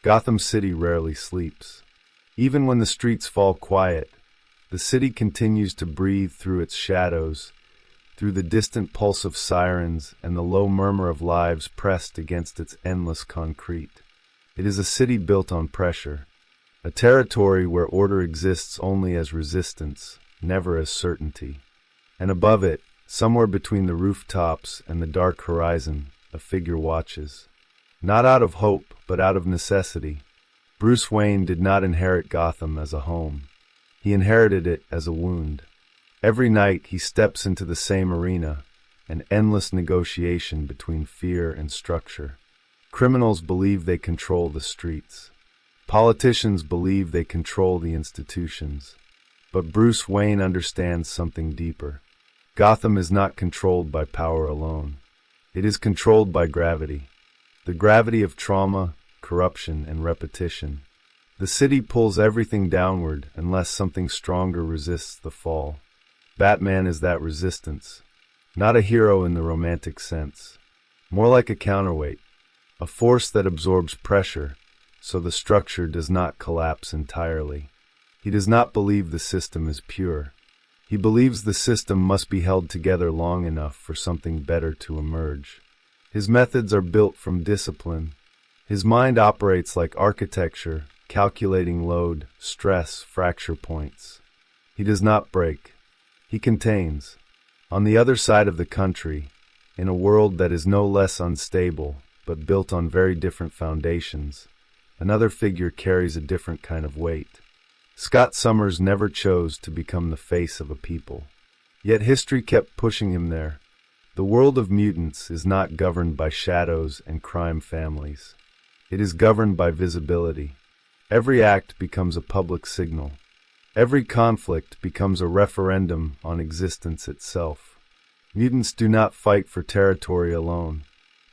Gotham City rarely sleeps. Even when the streets fall quiet, the city continues to breathe through its shadows, through the distant pulse of sirens and the low murmur of lives pressed against its endless concrete. It is a city built on pressure, a territory where order exists only as resistance, never as certainty. And above it, somewhere between the rooftops and the dark horizon, a figure watches. Not out of hope, but out of necessity. Bruce Wayne did not inherit Gotham as a home. He inherited it as a wound. Every night he steps into the same arena, an endless negotiation between fear and structure. Criminals believe they control the streets. Politicians believe they control the institutions. But Bruce Wayne understands something deeper. Gotham is not controlled by power alone. It is controlled by gravity. The gravity of trauma, corruption, and repetition. The city pulls everything downward unless something stronger resists the fall. Batman is that resistance. Not a hero in the romantic sense. More like a counterweight. A force that absorbs pressure, so the structure does not collapse entirely. He does not believe the system is pure. He believes the system must be held together long enough for something better to emerge. His methods are built from discipline. His mind operates like architecture, calculating load, stress, fracture points. He does not break. He contains. On the other side of the country, in a world that is no less unstable, but built on very different foundations, another figure carries a different kind of weight. Scott Summers never chose to become the face of a people. Yet history kept pushing him there. The world of mutants is not governed by shadows and crime families. It is governed by visibility. Every act becomes a public signal. Every conflict becomes a referendum on existence itself. Mutants do not fight for territory alone.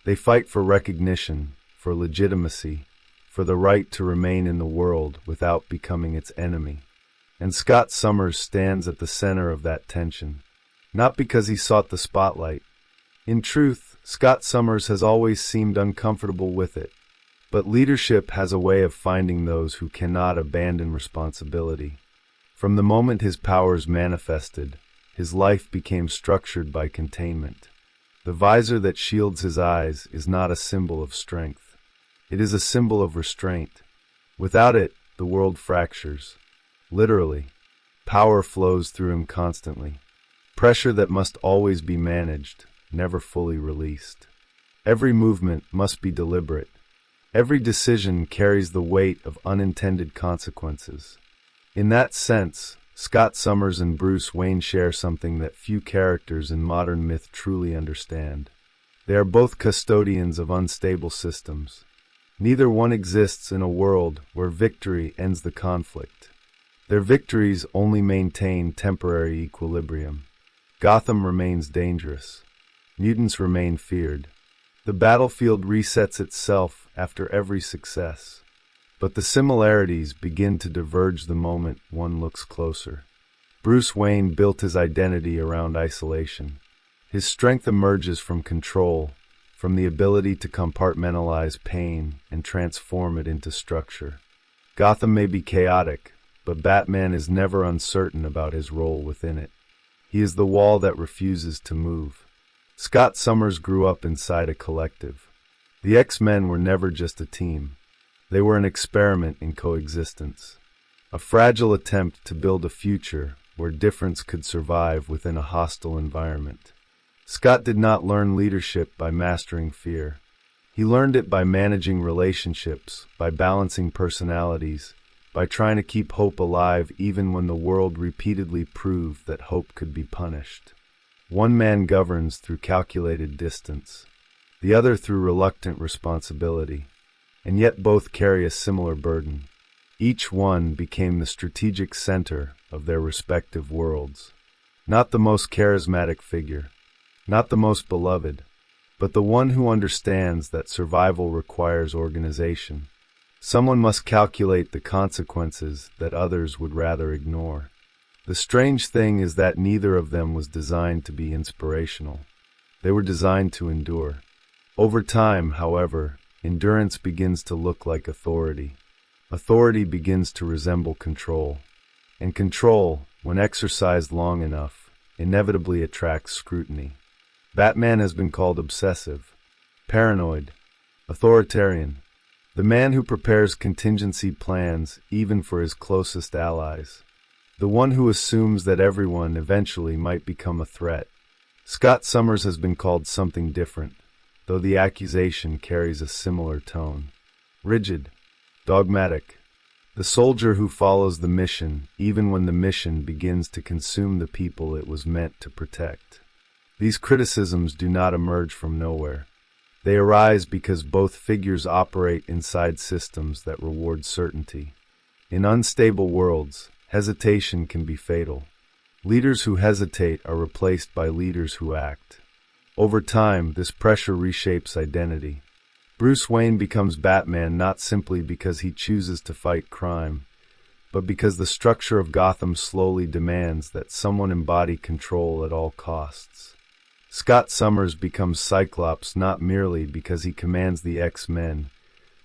They fight for recognition, for legitimacy, for the right to remain in the world without becoming its enemy. And Scott Summers stands at the center of that tension. Not because he sought the spotlight. In truth, Scott Summers has always seemed uncomfortable with it. But leadership has a way of finding those who cannot abandon responsibility. From the moment his powers manifested, his life became structured by containment. The visor that shields his eyes is not a symbol of strength. It is a symbol of restraint. Without it, the world fractures. Literally, power flows through him constantly. Pressure that must always be managed, never fully released. Every movement must be deliberate. Every decision carries the weight of unintended consequences. In that sense, Scott Summers and Bruce Wayne share something that few characters in modern myth truly understand. They are both custodians of unstable systems. Neither one exists in a world where victory ends the conflict. Their victories only maintain temporary equilibrium. Gotham remains dangerous. Mutants remain feared. The battlefield resets itself after every success. But the similarities begin to diverge the moment one looks closer. Bruce Wayne built his identity around isolation. His strength emerges from control, from the ability to compartmentalize pain and transform it into structure. Gotham may be chaotic, but Batman is never uncertain about his role within it. He is the wall that refuses to move. Scott Summers grew up inside a collective. The X-Men were never just a team. They were an experiment in coexistence, a fragile attempt to build a future where difference could survive within a hostile environment. Scott did not learn leadership by mastering fear. He learned it by managing relationships, by balancing personalities, by trying to keep hope alive even when the world repeatedly proved that hope could be punished. One man governs through calculated distance, the other through reluctant responsibility. And yet both carry a similar burden. Each one became the strategic center of their respective worlds. Not the most charismatic figure, not the most beloved, but the one who understands that survival requires organization. Someone must calculate the consequences that others would rather ignore. The strange thing is that neither of them was designed to be inspirational. They were designed to endure. Over time, however, endurance begins to look like authority. Authority begins to resemble control. And control, when exercised long enough, inevitably attracts scrutiny. Batman has been called obsessive, paranoid, authoritarian, the man who prepares contingency plans even for his closest allies, the one who assumes that everyone eventually might become a threat. Scott Summers has been called something different, though the accusation carries a similar tone. Rigid, dogmatic, the soldier who follows the mission even when the mission begins to consume the people it was meant to protect. These criticisms do not emerge from nowhere. They arise because both figures operate inside systems that reward certainty. In unstable worlds, hesitation can be fatal. Leaders who hesitate are replaced by leaders who act. Over time, this pressure reshapes identity. Bruce Wayne becomes Batman not simply because he chooses to fight crime, but because the structure of Gotham slowly demands that someone embody control at all costs. Scott Summers becomes Cyclops not merely because he commands the X-Men,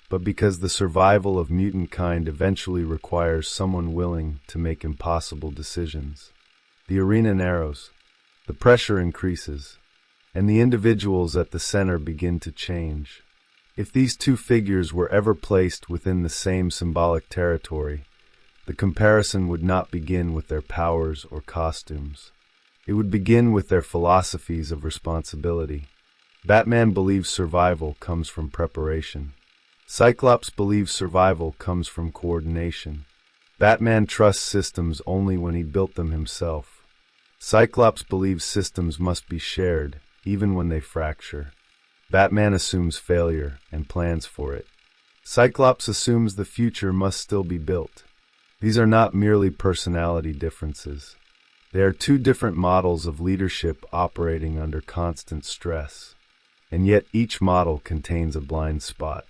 but because the survival of mutant kind eventually requires someone willing to make impossible decisions. The arena narrows, the pressure increases, and the individuals at the center begin to change. If these two figures were ever placed within the same symbolic territory, the comparison would not begin with their powers or costumes. It would begin with their philosophies of responsibility. Batman believes survival comes from preparation. Cyclops believes survival comes from coordination. Batman trusts systems only when he built them himself. Cyclops believes systems must be shared, even when they fracture. Batman assumes failure and plans for it. Cyclops assumes the future must still be built. These are not merely personality differences. They are two different models of leadership operating under constant stress. And yet each model contains a blind spot.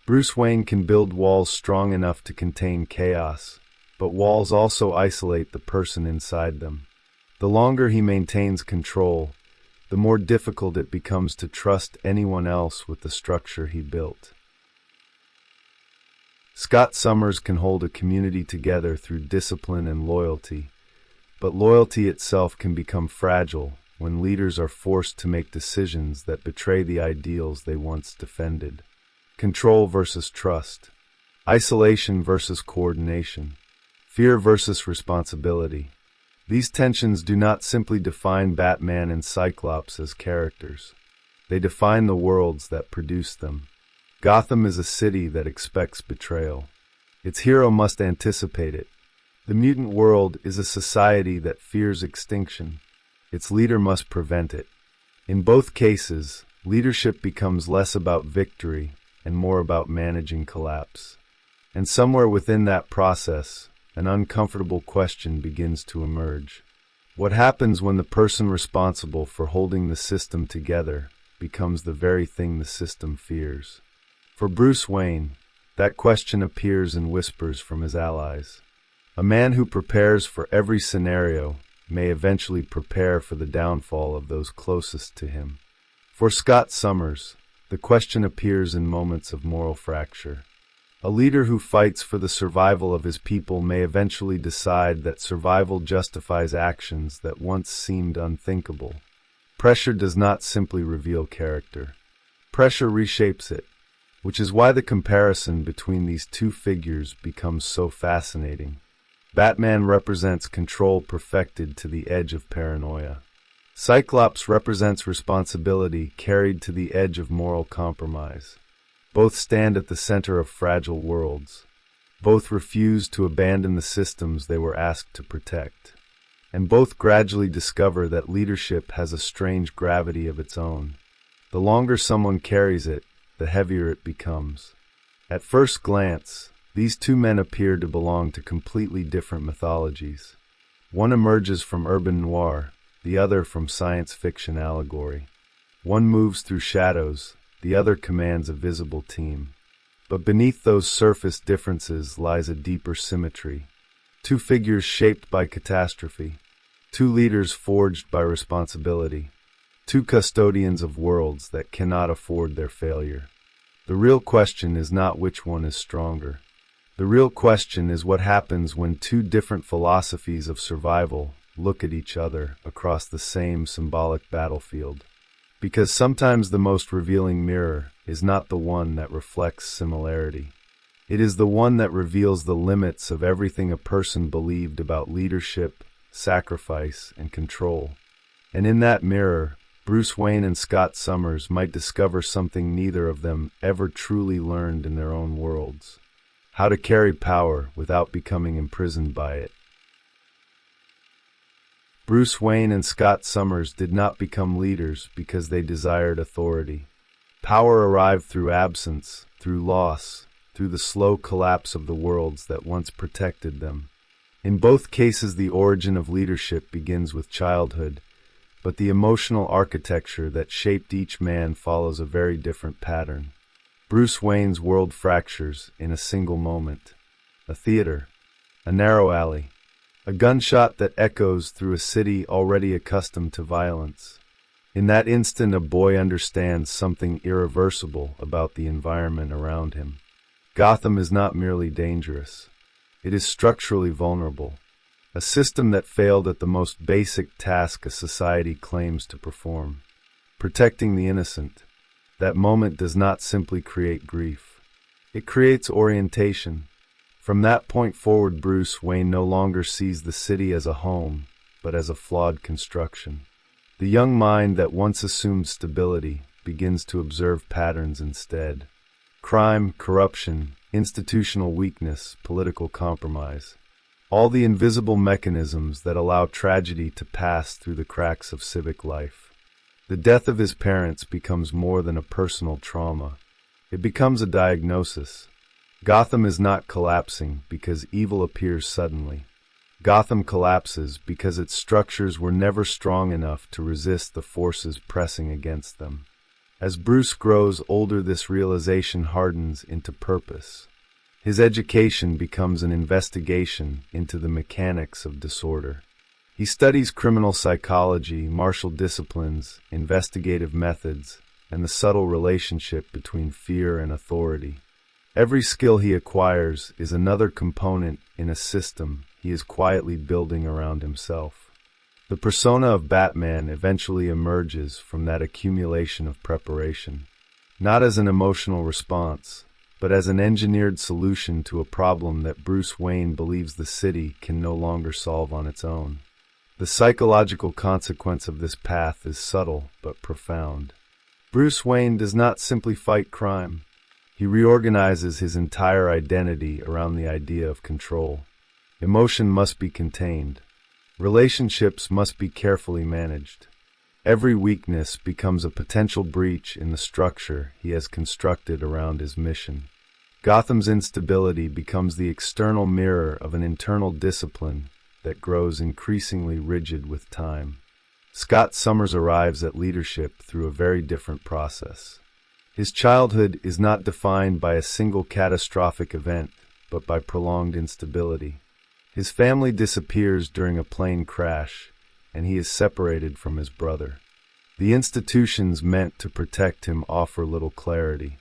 Bruce Wayne can build walls strong enough to contain chaos, but walls also isolate the person inside them. The longer he maintains control, the more difficult it becomes to trust anyone else with the structure he built. Scott Summers can hold a community together through discipline and loyalty, but loyalty itself can become fragile when leaders are forced to make decisions that betray the ideals they once defended. Control versus trust, isolation versus coordination, fear versus responsibility. These tensions do not simply define Batman and Cyclops as characters. They define the worlds that produce them. Gotham is a city that expects betrayal. Its hero must anticipate it. The mutant world is a society that fears extinction. Its leader must prevent it. In both cases, leadership becomes less about victory and more about managing collapse. And somewhere within that process, an uncomfortable question begins to emerge. What happens when the person responsible for holding the system together becomes the very thing the system fears? For Bruce Wayne, that question appears in whispers from his allies. A man who prepares for every scenario may eventually prepare for the downfall of those closest to him. For Scott Summers, the question appears in moments of moral fracture. A leader who fights for the survival of his people may eventually decide that survival justifies actions that once seemed unthinkable. Pressure does not simply reveal character. Pressure reshapes it, which is why the comparison between these two figures becomes so fascinating. Batman represents control perfected to the edge of paranoia. Cyclops represents responsibility carried to the edge of moral compromise. Both stand at the center of fragile worlds. Both refuse to abandon the systems they were asked to protect. And both gradually discover that leadership has a strange gravity of its own. The longer someone carries it, the heavier it becomes. At first glance, these two men appear to belong to completely different mythologies. One emerges from urban noir, the other from science fiction allegory. One moves through shadows, the other commands a visible team. But beneath those surface differences lies a deeper symmetry. Two figures shaped by catastrophe. Two leaders forged by responsibility. Two custodians of worlds that cannot afford their failure. The real question is not which one is stronger. The real question is what happens when two different philosophies of survival look at each other across the same symbolic battlefield. Because sometimes the most revealing mirror is not the one that reflects similarity. It is the one that reveals the limits of everything a person believed about leadership, sacrifice, and control. And in that mirror, Bruce Wayne and Scott Summers might discover something neither of them ever truly learned in their own worlds: how to carry power without becoming imprisoned by it. Bruce Wayne and Scott Summers did not become leaders because they desired authority. Power arrived through absence, through loss, through the slow collapse of the worlds that once protected them. In both cases, the origin of leadership begins with childhood, but the emotional architecture that shaped each man follows a very different pattern. Bruce Wayne's world fractures in a single moment. A theater, a narrow alley, a gunshot that echoes through a city already accustomed to violence. In that instant, a boy understands something irreversible about the environment around him. Gotham is not merely dangerous. It is structurally vulnerable. A system that failed at the most basic task a society claims to perform: protecting the innocent. That moment does not simply create grief. It creates orientation. From that point forward, Bruce Wayne no longer sees the city as a home, but as a flawed construction. The young mind that once assumed stability begins to observe patterns instead: crime, corruption, institutional weakness, political compromise. All the invisible mechanisms that allow tragedy to pass through the cracks of civic life. The death of his parents becomes more than a personal trauma. It becomes a diagnosis. Gotham is not collapsing because evil appears suddenly. Gotham collapses because its structures were never strong enough to resist the forces pressing against them. As Bruce grows older, this realization hardens into purpose. His education becomes an investigation into the mechanics of disorder. He studies criminal psychology, martial disciplines, investigative methods, and the subtle relationship between fear and authority. Every skill he acquires is another component in a system he is quietly building around himself. The persona of Batman eventually emerges from that accumulation of preparation, not as an emotional response, but as an engineered solution to a problem that Bruce Wayne believes the city can no longer solve on its own. The psychological consequence of this path is subtle but profound. Bruce Wayne does not simply fight crime. He reorganizes his entire identity around the idea of control. Emotion must be contained. Relationships must be carefully managed. Every weakness becomes a potential breach in the structure he has constructed around his mission. Gotham's instability becomes the external mirror of an internal discipline that grows increasingly rigid with time. Scott Summers arrives at leadership through a very different process. His childhood is not defined by a single catastrophic event, but by prolonged instability. His family disappears during a plane crash, and he is separated from his brother. The institutions meant to protect him offer little clarity.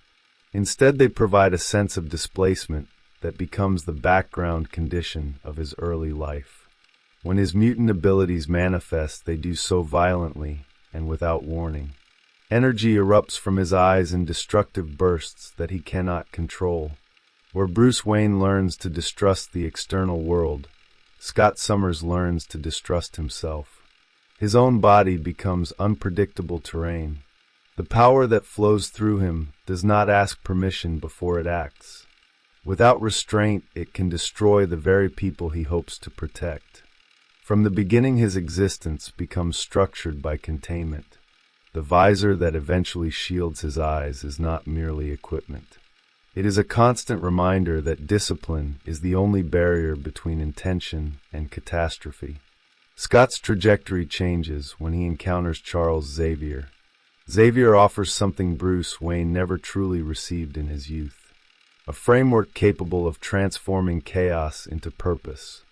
Instead, they provide a sense of displacement that becomes the background condition of his early life. When his mutant abilities manifest, they do so violently and without warning. Energy erupts from his eyes in destructive bursts that he cannot control. Where Bruce Wayne learns to distrust the external world, Scott Summers learns to distrust himself. His own body becomes unpredictable terrain. The power that flows through him does not ask permission before it acts. Without restraint, it can destroy the very people he hopes to protect. From the beginning, his existence becomes structured by containment. The visor that eventually shields his eyes is not merely equipment. It is a constant reminder that discipline is the only barrier between intention and catastrophe. Scott's trajectory changes when he encounters Charles Xavier. Xavier offers something Bruce Wayne never truly received in his youth: a framework capable of transforming chaos into purpose.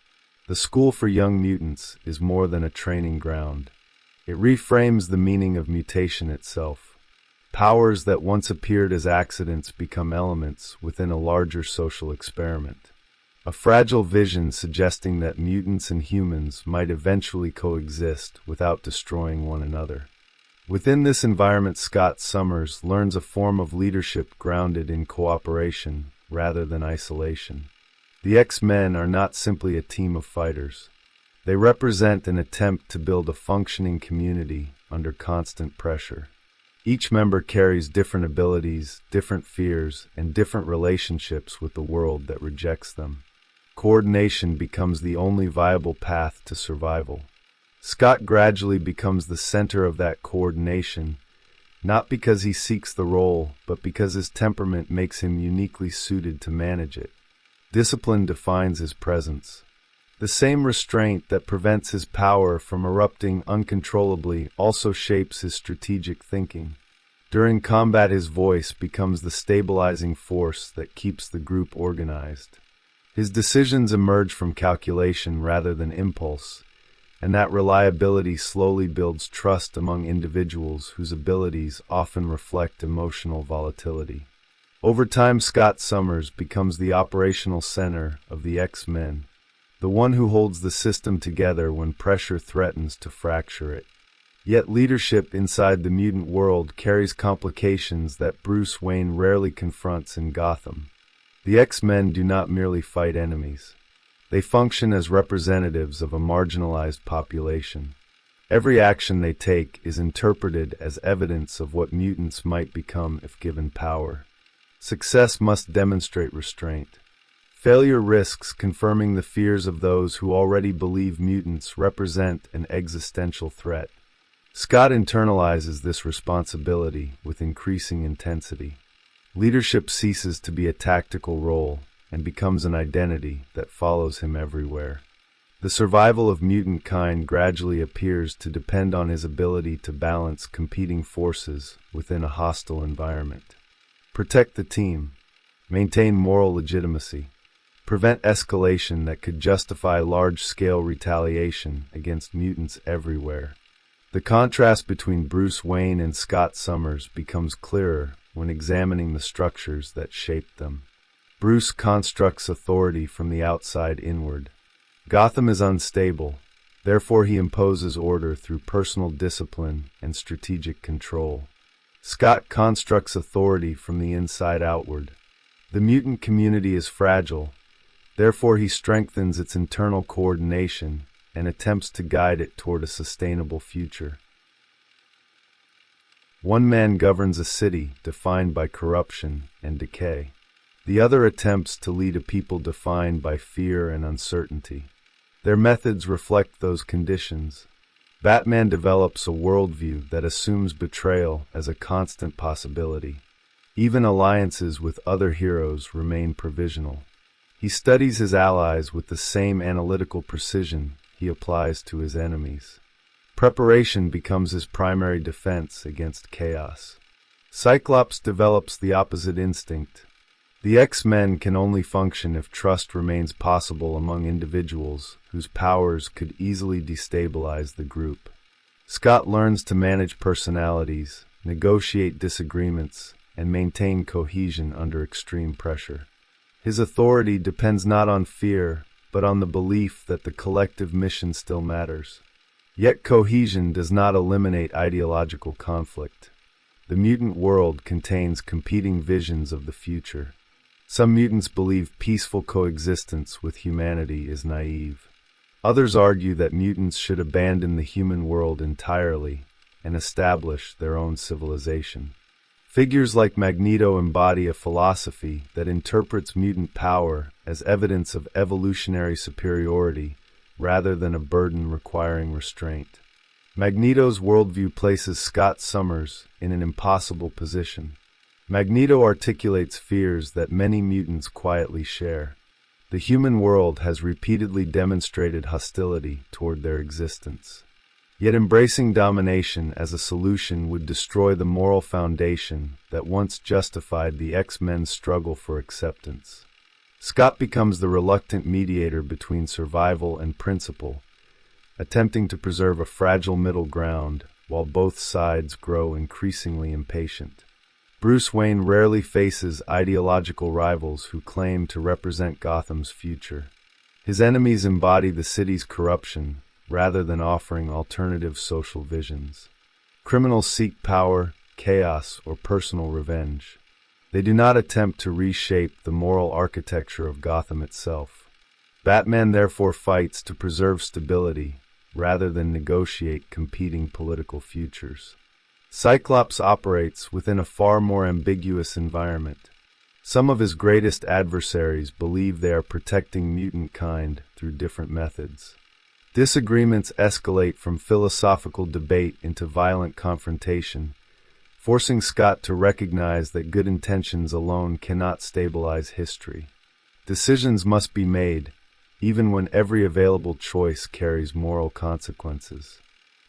The School for Young Mutants is more than a training ground. It reframes the meaning of mutation itself. Powers that once appeared as accidents become elements within a larger social experiment. A fragile vision suggesting that mutants and humans might eventually coexist without destroying one another. Within this environment, Scott Summers learns a form of leadership grounded in cooperation rather than isolation. The X-Men are not simply a team of fighters. They represent an attempt to build a functioning community under constant pressure. Each member carries different abilities, different fears, and different relationships with the world that rejects them. Coordination becomes the only viable path to survival. Scott gradually becomes the center of that coordination, not because he seeks the role, but because his temperament makes him uniquely suited to manage it. Discipline defines his presence. The same restraint that prevents his power from erupting uncontrollably also shapes his strategic thinking. During combat, his voice becomes the stabilizing force that keeps the group organized. His decisions emerge from calculation rather than impulse, and that reliability slowly builds trust among individuals whose abilities often reflect emotional volatility. Over time, Scott Summers becomes the operational center of the X-Men, the one who holds the system together when pressure threatens to fracture it. Yet leadership inside the mutant world carries complications that Bruce Wayne rarely confronts in Gotham. The X-Men do not merely fight enemies. They function as representatives of a marginalized population. Every action they take is interpreted as evidence of what mutants might become if given power. Success must demonstrate restraint. Failure risks confirming the fears of those who already believe mutants represent an existential threat. Scott internalizes this responsibility with increasing intensity. Leadership ceases to be a tactical role and becomes an identity that follows him everywhere. The survival of mutant kind gradually appears to depend on his ability to balance competing forces within a hostile environment. Protect the team, maintain moral legitimacy, prevent escalation that could justify large-scale retaliation against mutants everywhere. The contrast between Bruce Wayne and Scott Summers becomes clearer when examining the structures that shaped them. Bruce constructs authority from the outside inward. Gotham is unstable, therefore he imposes order through personal discipline and strategic control. Scott constructs authority from the inside outward. The mutant community is fragile, therefore he strengthens its internal coordination and attempts to guide it toward a sustainable future. One man governs a city defined by corruption and decay. The other attempts to lead a people defined by fear and uncertainty. Their methods reflect those conditions. Batman develops a worldview that assumes betrayal as a constant possibility. Even alliances with other heroes remain provisional. He studies his allies with the same analytical precision he applies to his enemies. Preparation becomes his primary defense against chaos. Cyclops develops the opposite instinct. The X-Men can only function if trust remains possible among individuals whose powers could easily destabilize the group. Scott learns to manage personalities, negotiate disagreements, and maintain cohesion under extreme pressure. His authority depends not on fear, but on the belief that the collective mission still matters. Yet cohesion does not eliminate ideological conflict. The mutant world contains competing visions of the future. Some mutants believe peaceful coexistence with humanity is naive. Others argue that mutants should abandon the human world entirely and establish their own civilization. Figures like Magneto embody a philosophy that interprets mutant power as evidence of evolutionary superiority rather than a burden requiring restraint. Magneto's worldview places Scott Summers in an impossible position. Magneto articulates fears that many mutants quietly share. The human world has repeatedly demonstrated hostility toward their existence. Yet embracing domination as a solution would destroy the moral foundation that once justified the X-Men's struggle for acceptance. Scott becomes the reluctant mediator between survival and principle, attempting to preserve a fragile middle ground while both sides grow increasingly impatient. Bruce Wayne rarely faces ideological rivals who claim to represent Gotham's future. His enemies embody the city's corruption rather than offering alternative social visions. Criminals seek power, chaos, or personal revenge. They do not attempt to reshape the moral architecture of Gotham itself. Batman therefore fights to preserve stability rather than negotiate competing political futures. Cyclops operates within a far more ambiguous environment. Some of his greatest adversaries believe they are protecting mutant kind through different methods. Disagreements escalate from philosophical debate into violent confrontation, forcing Scott to recognize that good intentions alone cannot stabilize history. Decisions must be made, even when every available choice carries moral consequences.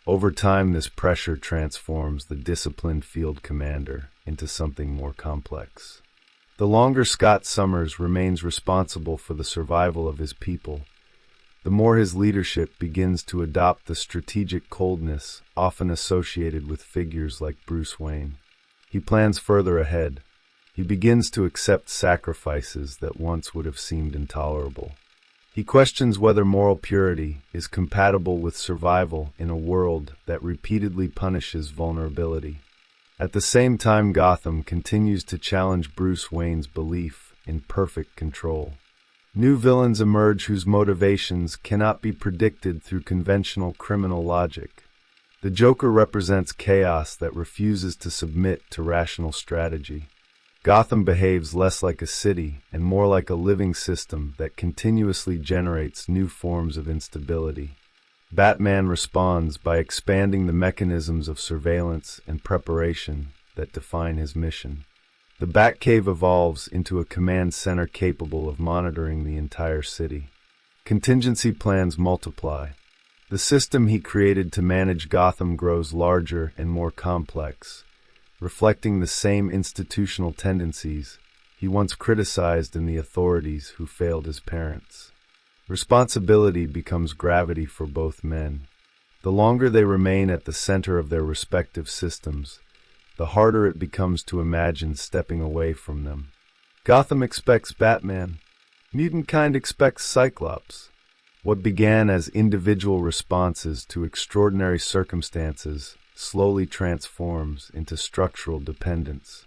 Over time, this pressure transforms the disciplined field commander into something more complex. The longer Scott Summers remains responsible for the survival of his people, the more his leadership begins to adopt the strategic coldness often associated with figures like Bruce Wayne. He plans further ahead. He begins to accept sacrifices that once would have seemed intolerable. He questions whether moral purity is compatible with survival in a world that repeatedly punishes vulnerability. At the same time, Gotham continues to challenge Bruce Wayne's belief in perfect control. New villains emerge whose motivations cannot be predicted through conventional criminal logic. The Joker represents chaos that refuses to submit to rational strategy. Gotham behaves less like a city and more like a living system that continuously generates new forms of instability. Batman responds by expanding the mechanisms of surveillance and preparation that define his mission. The Batcave evolves into a command center capable of monitoring the entire city. Contingency plans multiply. The system he created to manage Gotham grows larger and more complex, reflecting the same institutional tendencies he once criticized in the authorities who failed his parents. Responsibility becomes gravity for both men. The longer they remain at the center of their respective systems, the harder it becomes to imagine stepping away from them. Gotham expects Batman. Mutant kind expects Cyclops. What began as individual responses to extraordinary circumstances slowly transforms into structural dependence.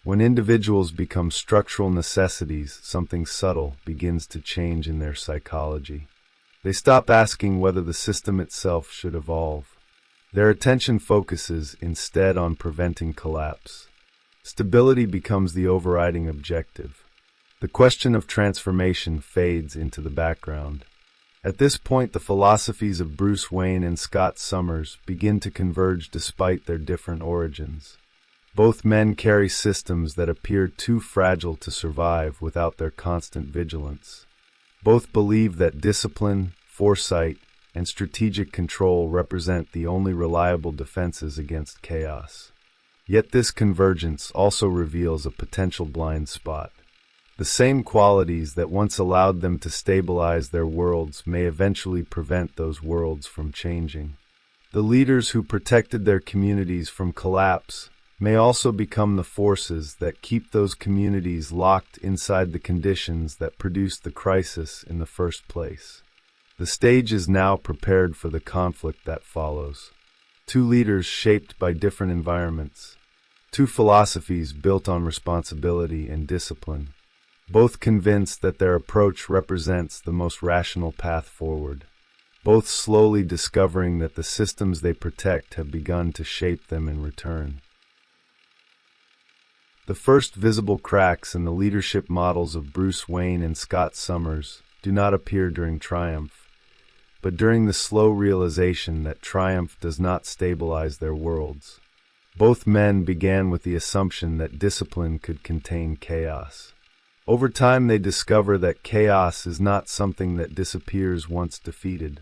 When individuals become structural necessities, something subtle begins to change in their psychology. They stop asking whether the system itself should evolve. Their attention focuses instead on preventing collapse. Stability becomes the overriding objective. The question of transformation fades into the background. At this point, the philosophies of Bruce Wayne and Scott Summers begin to converge despite their different origins. Both men carry systems that appear too fragile to survive without their constant vigilance. Both believe that discipline, foresight, and strategic control represent the only reliable defenses against chaos. Yet this convergence also reveals a potential blind spot. The same qualities that once allowed them to stabilize their worlds may eventually prevent those worlds from changing. The leaders who protected their communities from collapse may also become the forces that keep those communities locked inside the conditions that produced the crisis in the first place. The stage is now prepared for the conflict that follows. Two leaders shaped by different environments. Two philosophies built on responsibility and discipline. Both convinced that their approach represents the most rational path forward. Both slowly discovering that the systems they protect have begun to shape them in return. The first visible cracks in the leadership models of Bruce Wayne and Scott Summers do not appear during triumph, but during the slow realization that triumph does not stabilize their worlds. Both men began with the assumption that discipline could contain chaos. Over time, they discover that chaos is not something that disappears once defeated.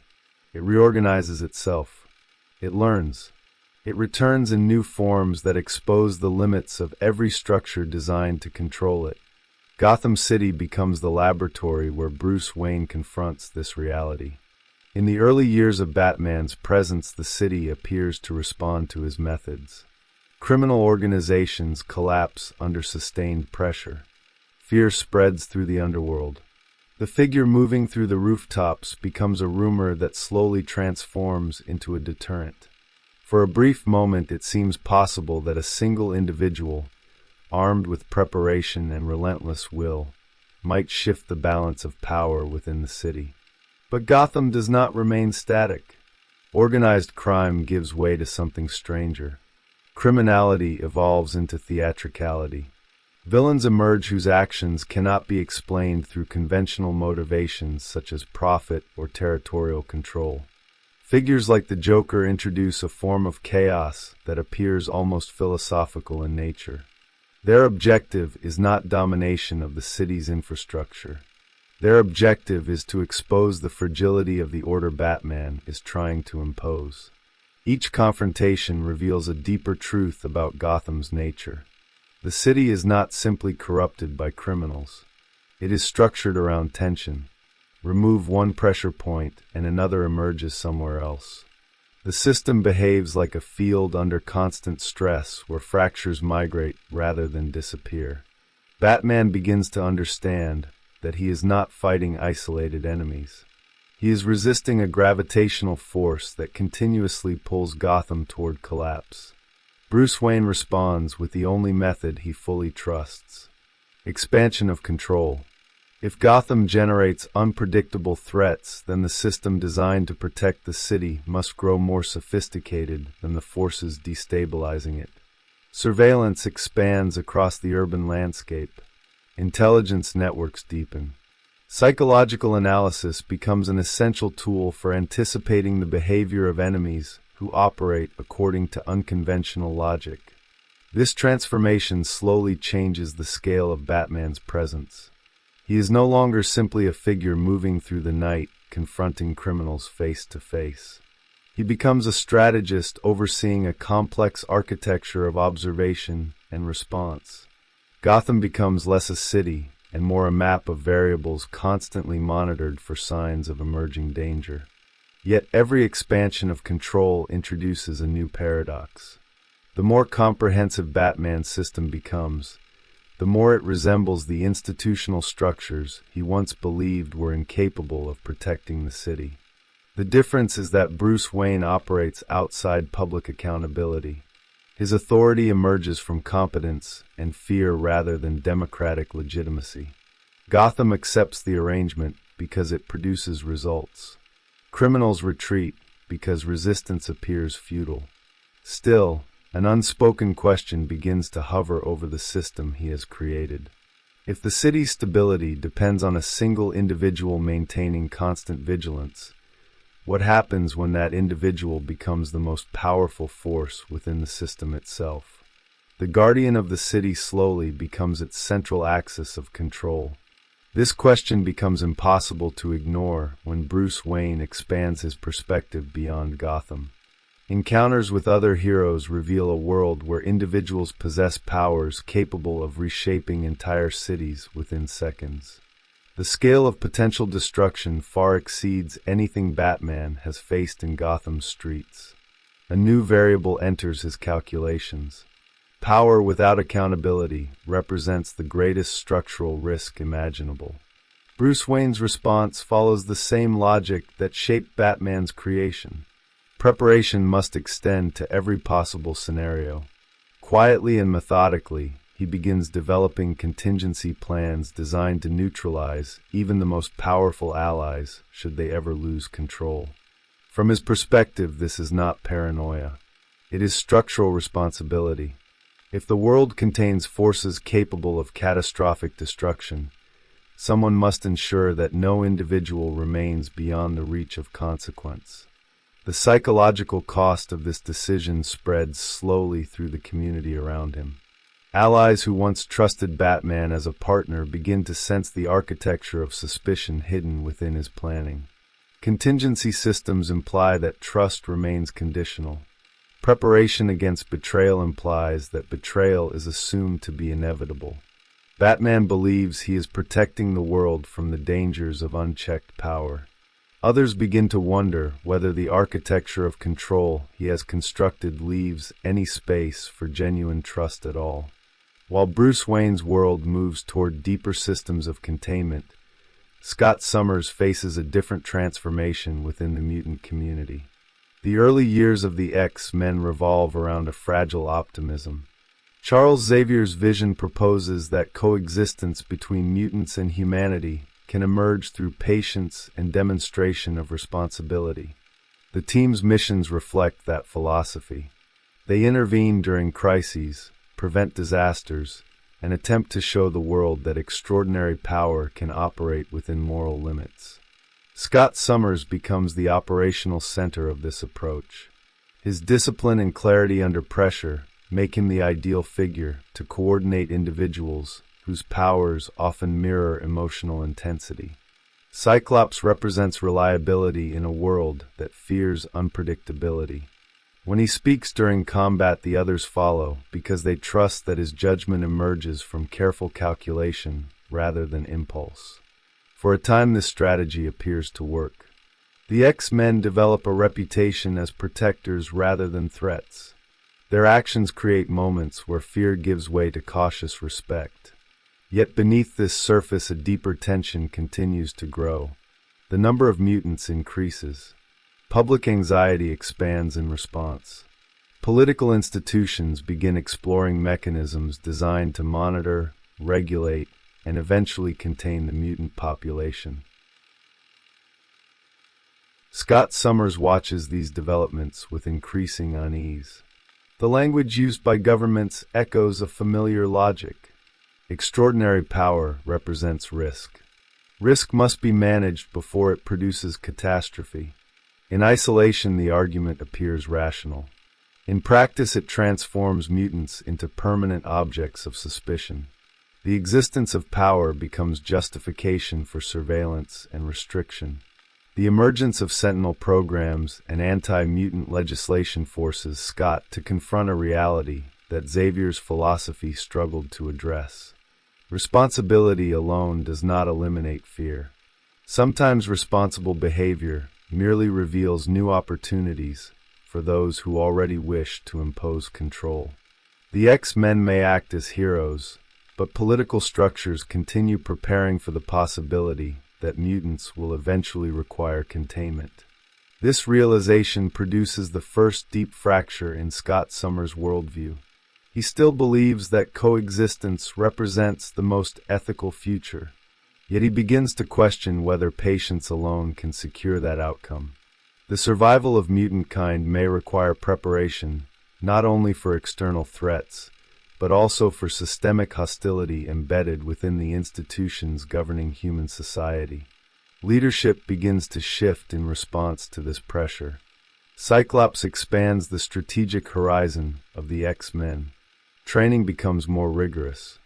It reorganizes itself. It learns. It returns in new forms that expose the limits of every structure designed to control it. Gotham City becomes the laboratory where Bruce Wayne confronts this reality. In the early years of Batman's presence, the city appears to respond to his methods. Criminal organizations collapse under sustained pressure. Fear spreads through the underworld. The figure moving through the rooftops becomes a rumor that slowly transforms into a deterrent. For a brief moment, it seems possible that a single individual, armed with preparation and relentless will, might shift the balance of power within the city. But Gotham does not remain static. Organized crime gives way to something stranger. Criminality evolves into theatricality. Villains emerge whose actions cannot be explained through conventional motivations such as profit or territorial control. Figures like the Joker introduce a form of chaos that appears almost philosophical in nature. Their objective is not domination of the city's infrastructure. Their objective is to expose the fragility of the order Batman is trying to impose. Each confrontation reveals a deeper truth about Gotham's nature. The city is not simply corrupted by criminals. It is structured around tension. Remove one pressure point and another emerges somewhere else. The system behaves like a field under constant stress where fractures migrate rather than disappear. Batman begins to understand that he is not fighting isolated enemies. He is resisting a gravitational force that continuously pulls Gotham toward collapse. Bruce Wayne responds with the only method he fully trusts: expansion of control. If Gotham generates unpredictable threats, then the system designed to protect the city must grow more sophisticated than the forces destabilizing it. Surveillance expands across the urban landscape. Intelligence networks deepen. Psychological analysis becomes an essential tool for anticipating the behavior of enemies who operate according to unconventional logic. This transformation slowly changes the scale of Batman's presence. He is no longer simply a figure moving through the night, confronting criminals face to face. He becomes a strategist overseeing a complex architecture of observation and response. Gotham becomes less a city and more a map of variables constantly monitored for signs of emerging danger. Yet every expansion of control introduces a new paradox. The more comprehensive Batman's system becomes, the more it resembles the institutional structures he once believed were incapable of protecting the city. The difference is that Bruce Wayne operates outside public accountability. His authority emerges from competence and fear rather than democratic legitimacy. Gotham accepts the arrangement because it produces results. Criminals retreat because resistance appears futile. Still, an unspoken question begins to hover over the system he has created. If the city's stability depends on a single individual maintaining constant vigilance, what happens when that individual becomes the most powerful force within the system itself? The guardian of the city slowly becomes its central axis of control. This question becomes impossible to ignore when Bruce Wayne expands his perspective beyond Gotham. Encounters with other heroes reveal a world where individuals possess powers capable of reshaping entire cities within seconds. The scale of potential destruction far exceeds anything Batman has faced in Gotham's streets. A new variable enters his calculations. Power without accountability represents the greatest structural risk imaginable. Bruce Wayne's response follows the same logic that shaped Batman's creation. Preparation must extend to every possible scenario. Quietly and methodically, he begins developing contingency plans designed to neutralize even the most powerful allies should they ever lose control. From his perspective, this is not paranoia. It is structural responsibility. If the world contains forces capable of catastrophic destruction, someone must ensure that no individual remains beyond the reach of consequence. The psychological cost of this decision spreads slowly through the community around him. Allies who once trusted Batman as a partner begin to sense the architecture of suspicion hidden within his planning. Contingency systems imply that trust remains conditional. Preparation against betrayal implies that betrayal is assumed to be inevitable. Batman believes he is protecting the world from the dangers of unchecked power. Others begin to wonder whether the architecture of control he has constructed leaves any space for genuine trust at all. While Bruce Wayne's world moves toward deeper systems of containment, Scott Summers faces a different transformation within the mutant community. The early years of the X-Men revolve around a fragile optimism. Charles Xavier's vision proposes that coexistence between mutants and humanity can emerge through patience and demonstration of responsibility. The team's missions reflect that philosophy. They intervene during crises, prevent disasters, and attempt to show the world that extraordinary power can operate within moral limits. Scott Summers becomes the operational center of this approach. His discipline and clarity under pressure make him the ideal figure to coordinate individuals whose powers often mirror emotional intensity. Cyclops represents reliability in a world that fears unpredictability. When he speaks during combat, the others follow because they trust that his judgment emerges from careful calculation rather than impulse. For a time, this strategy appears to work. The X-Men develop a reputation as protectors rather than threats. Their actions create moments where fear gives way to cautious respect. Yet beneath this surface, a deeper tension continues to grow. The number of mutants increases. Public anxiety expands in response. Political institutions begin exploring mechanisms designed to monitor, regulate, and eventually contain the mutant population. Scott Summers watches these developments with increasing unease. The language used by governments echoes a familiar logic. Extraordinary power represents risk. Risk must be managed before it produces catastrophe. In isolation, the argument appears rational. In practice, it transforms mutants into permanent objects of suspicion. The existence of power becomes justification for surveillance and restriction. The emergence of Sentinel programs and anti-mutant legislation forces Scott to confront a reality that Xavier's philosophy struggled to address. Responsibility alone does not eliminate fear. Sometimes responsible behavior merely reveals new opportunities for those who already wish to impose control. The X-Men may act as heroes, but political structures continue preparing for the possibility that mutants will eventually require containment. This realization produces the first deep fracture in Scott Summers' worldview. He still believes that coexistence represents the most ethical future, yet he begins to question whether patience alone can secure that outcome. The survival of mutant kind may require preparation, not only for external threats, but also for systemic hostility embedded within the institutions governing human society. Leadership begins to shift in response to this pressure. Cyclops expands the strategic horizon of the X-Men. Training becomes more rigorous.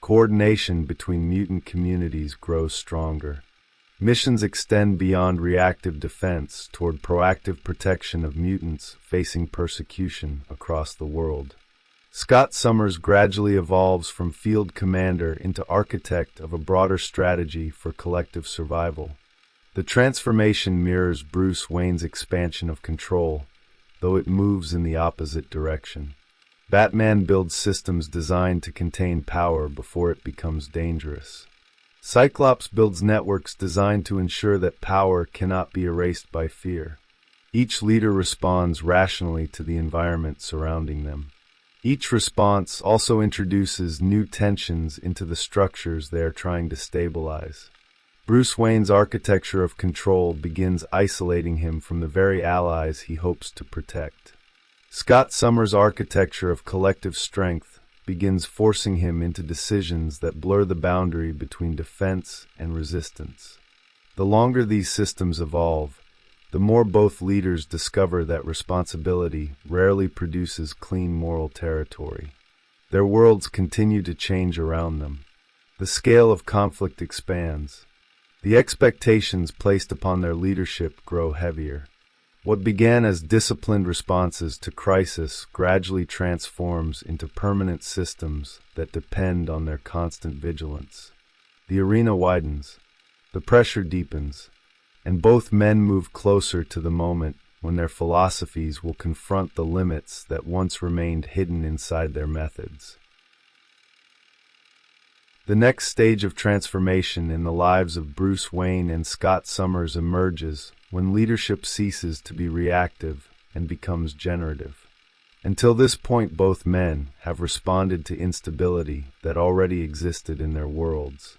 Coordination between mutant communities grows stronger. Missions extend beyond reactive defense toward proactive protection of mutants facing persecution across the world. Scott Summers gradually evolves from field commander into architect of a broader strategy for collective survival. The transformation mirrors Bruce Wayne's expansion of control, though it moves in the opposite direction. Batman builds systems designed to contain power before it becomes dangerous. Cyclops builds networks designed to ensure that power cannot be erased by fear. Each leader responds rationally to the environment surrounding them. Each response also introduces new tensions into the structures they are trying to stabilize. Bruce Wayne's architecture of control begins isolating him from the very allies he hopes to protect. Scott Summers' architecture of collective strength begins forcing him into decisions that blur the boundary between defense and resistance. The longer these systems evolve, the more both leaders discover that responsibility rarely produces clean moral territory. Their worlds continue to change around them. The scale of conflict expands. The expectations placed upon their leadership grow heavier. What began as disciplined responses to crisis gradually transforms into permanent systems that depend on their constant vigilance. The arena widens, the pressure deepens, and both men move closer to the moment when their philosophies will confront the limits that once remained hidden inside their methods. The next stage of transformation in the lives of Bruce Wayne and Scott Summers emerges when leadership ceases to be reactive and becomes generative. Until this point, both men have responded to instability that already existed in their worlds.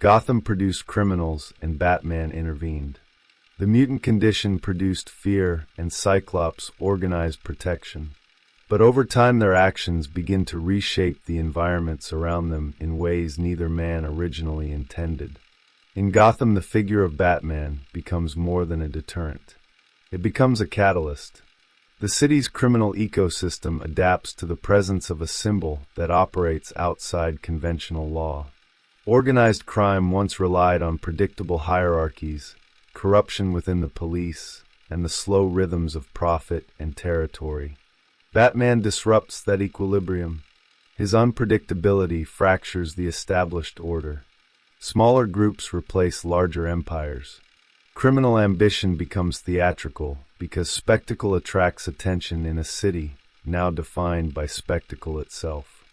Gotham produced criminals and Batman intervened. The mutant condition produced fear and Cyclops organized protection. But over time their actions begin to reshape the environments around them in ways neither man originally intended. In Gotham, the figure of Batman becomes more than a deterrent. It becomes a catalyst. The city's criminal ecosystem adapts to the presence of a symbol that operates outside conventional law. Organized crime once relied on predictable hierarchies, corruption within the police, and the slow rhythms of profit and territory. Batman disrupts that equilibrium. His unpredictability fractures the established order. Smaller groups replace larger empires. Criminal ambition becomes theatrical because spectacle attracts attention in a city now defined by spectacle itself.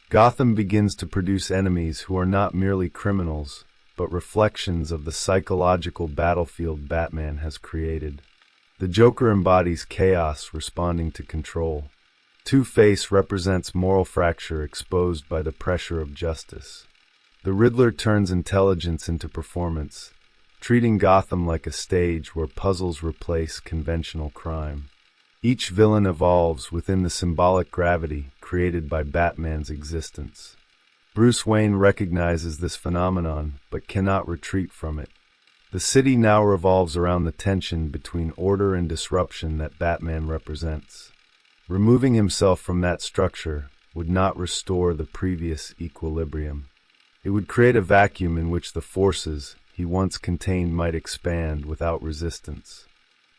Gotham begins to produce enemies who are not merely criminals, but reflections of the psychological battlefield Batman has created. The Joker embodies chaos responding to control. Two-Face represents moral fracture exposed by the pressure of justice. The Riddler turns intelligence into performance, treating Gotham like a stage where puzzles replace conventional crime. Each villain evolves within the symbolic gravity created by Batman's existence. Bruce Wayne recognizes this phenomenon but cannot retreat from it. The city now revolves around the tension between order and disruption that Batman represents. Removing himself from that structure would not restore the previous equilibrium. It would create a vacuum in which the forces he once contained might expand without resistance.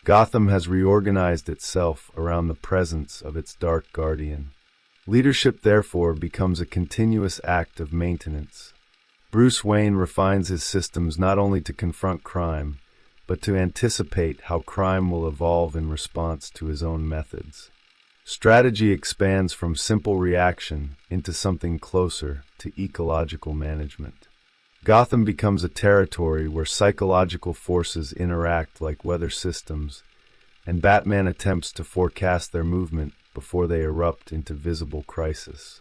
Gotham has reorganized itself around the presence of its dark guardian. Leadership, therefore, becomes a continuous act of maintenance. Bruce Wayne refines his systems not only to confront crime, but to anticipate how crime will evolve in response to his own methods. Strategy expands from simple reaction into something closer to ecological management. Gotham becomes a territory where psychological forces interact like weather systems, and Batman attempts to forecast their movement before they erupt into visible crisis.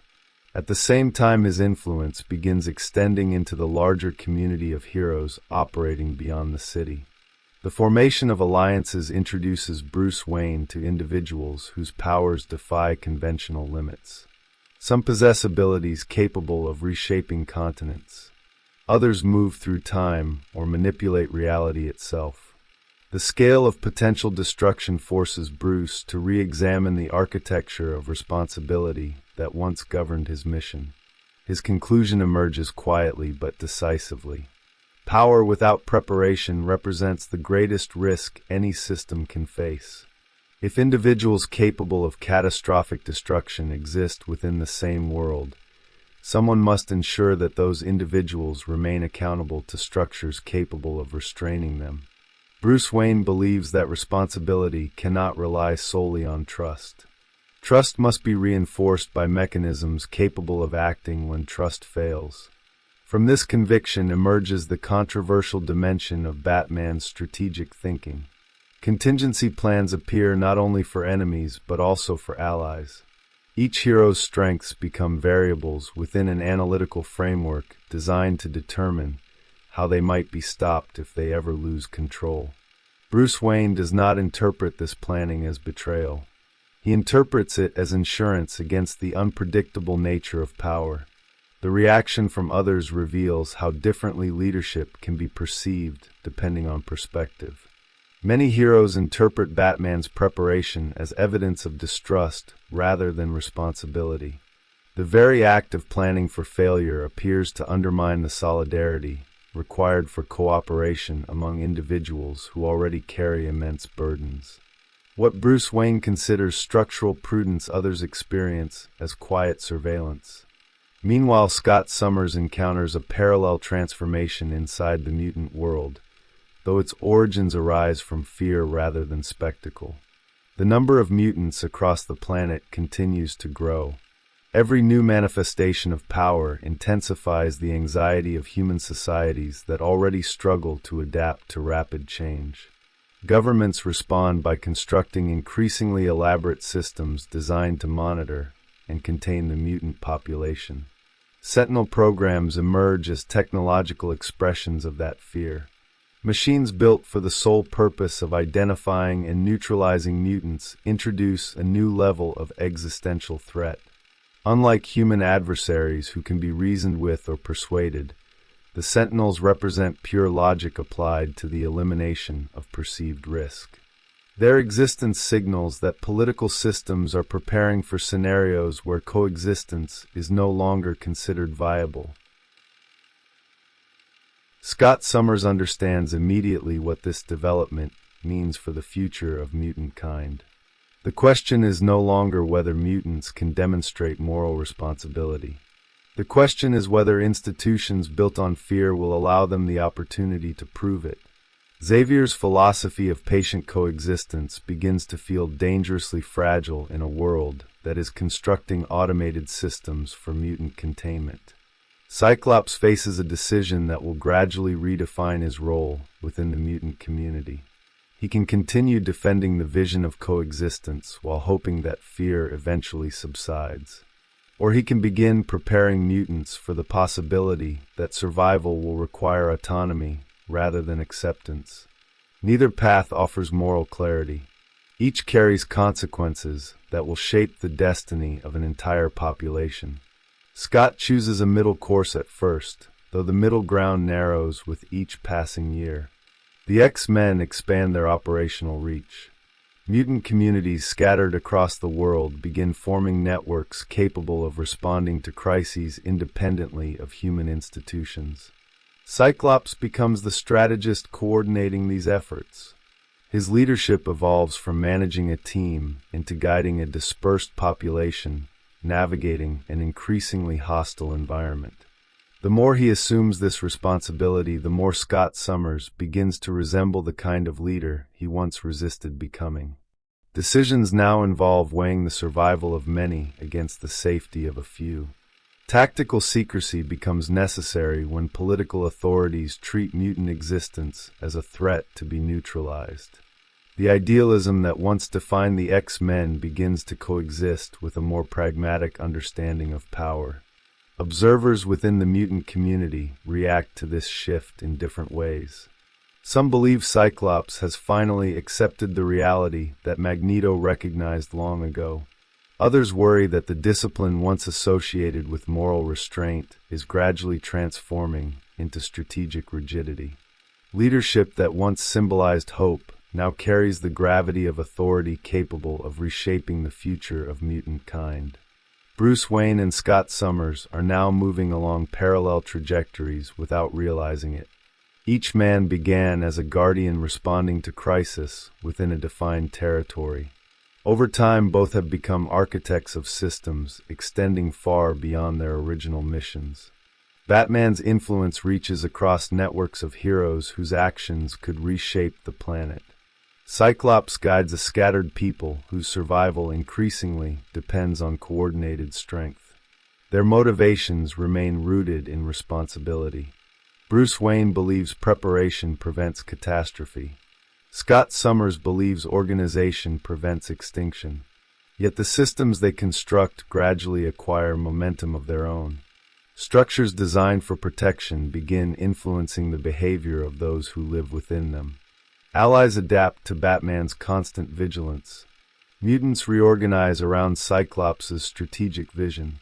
At the same time, his influence begins extending into the larger community of heroes operating beyond the city. The formation of alliances introduces Bruce Wayne to individuals whose powers defy conventional limits. Some possess abilities capable of reshaping continents. Others move through time or manipulate reality itself. The scale of potential destruction forces Bruce to re-examine the architecture of responsibility that once governed his mission. His conclusion emerges quietly but decisively. Power without preparation represents the greatest risk any system can face. If individuals capable of catastrophic destruction exist within the same world, someone must ensure that those individuals remain accountable to structures capable of restraining them. Bruce Wayne believes that responsibility cannot rely solely on trust. Trust must be reinforced by mechanisms capable of acting when trust fails. From this conviction emerges the controversial dimension of Batman's strategic thinking. Contingency plans appear not only for enemies but also for allies. Each hero's strengths become variables within an analytical framework designed to determine how they might be stopped if they ever lose control. Bruce Wayne does not interpret this planning as betrayal. He interprets it as insurance against the unpredictable nature of power. The reaction from others reveals how differently leadership can be perceived depending on perspective. Many heroes interpret Batman's preparation as evidence of distrust rather than responsibility. The very act of planning for failure appears to undermine the solidarity required for cooperation among individuals who already carry immense burdens. What Bruce Wayne considers structural prudence, others experience as quiet surveillance. Meanwhile, Scott Summers encounters a parallel transformation inside the mutant world. though its origins arise from fear rather than spectacle. The number of mutants across the planet continues to grow. Every new manifestation of power intensifies the anxiety of human societies that already struggle to adapt to rapid change. Governments respond by constructing increasingly elaborate systems designed to monitor and contain the mutant population. Sentinel programs emerge as technological expressions of that fear. Machines built for the sole purpose of identifying and neutralizing mutants introduce a new level of existential threat. Unlike human adversaries who can be reasoned with or persuaded, the Sentinels represent pure logic applied to the elimination of perceived risk. Their existence signals that political systems are preparing for scenarios where coexistence is no longer considered viable. Scott Summers understands immediately what this development means for the future of mutant kind. The question is no longer whether mutants can demonstrate moral responsibility. The question is whether institutions built on fear will allow them the opportunity to prove it. Xavier's philosophy of patient coexistence begins to feel dangerously fragile in a world that is constructing automated systems for mutant containment. Cyclops faces a decision that will gradually redefine his role within the mutant community. He can continue defending the vision of coexistence while hoping that fear eventually subsides. Or he can begin preparing mutants for the possibility that survival will require autonomy rather than acceptance. Neither path offers moral clarity. Each carries consequences that will shape the destiny of an entire population. Scott chooses a middle course at first, though the middle ground narrows with each passing year. The X-Men expand their operational reach. Mutant communities scattered across the world begin forming networks capable of responding to crises independently of human institutions. Cyclops becomes the strategist coordinating these efforts. His leadership evolves from managing a team into guiding a dispersed population, navigating an increasingly hostile environment. The more he assumes this responsibility, the more Scott Summers begins to resemble the kind of leader he once resisted becoming. Decisions now involve weighing the survival of many against the safety of a few. Tactical secrecy becomes necessary when political authorities treat mutant existence as a threat to be neutralized. The idealism that once defined the X-Men begins to coexist with a more pragmatic understanding of power. Observers within the mutant community react to this shift in different ways. Some believe Cyclops has finally accepted the reality that Magneto recognized long ago. Others worry that the discipline once associated with moral restraint is gradually transforming into strategic rigidity. Leadership that once symbolized hope now carries the gravity of authority capable of reshaping the future of mutant kind. Bruce Wayne and Scott Summers are now moving along parallel trajectories without realizing it. Each man began as a guardian responding to crisis within a defined territory. Over time, both have become architects of systems extending far beyond their original missions. Batman's influence reaches across networks of heroes whose actions could reshape the planet. Cyclops guides a scattered people whose survival increasingly depends on coordinated strength. Their motivations remain rooted in responsibility. Bruce Wayne believes preparation prevents catastrophe. Scott Summers believes organization prevents extinction. Yet the systems they construct gradually acquire momentum of their own. Structures designed for protection begin influencing the behavior of those who live within them. Allies adapt to Batman's constant vigilance. Mutants reorganize around Cyclops' strategic vision.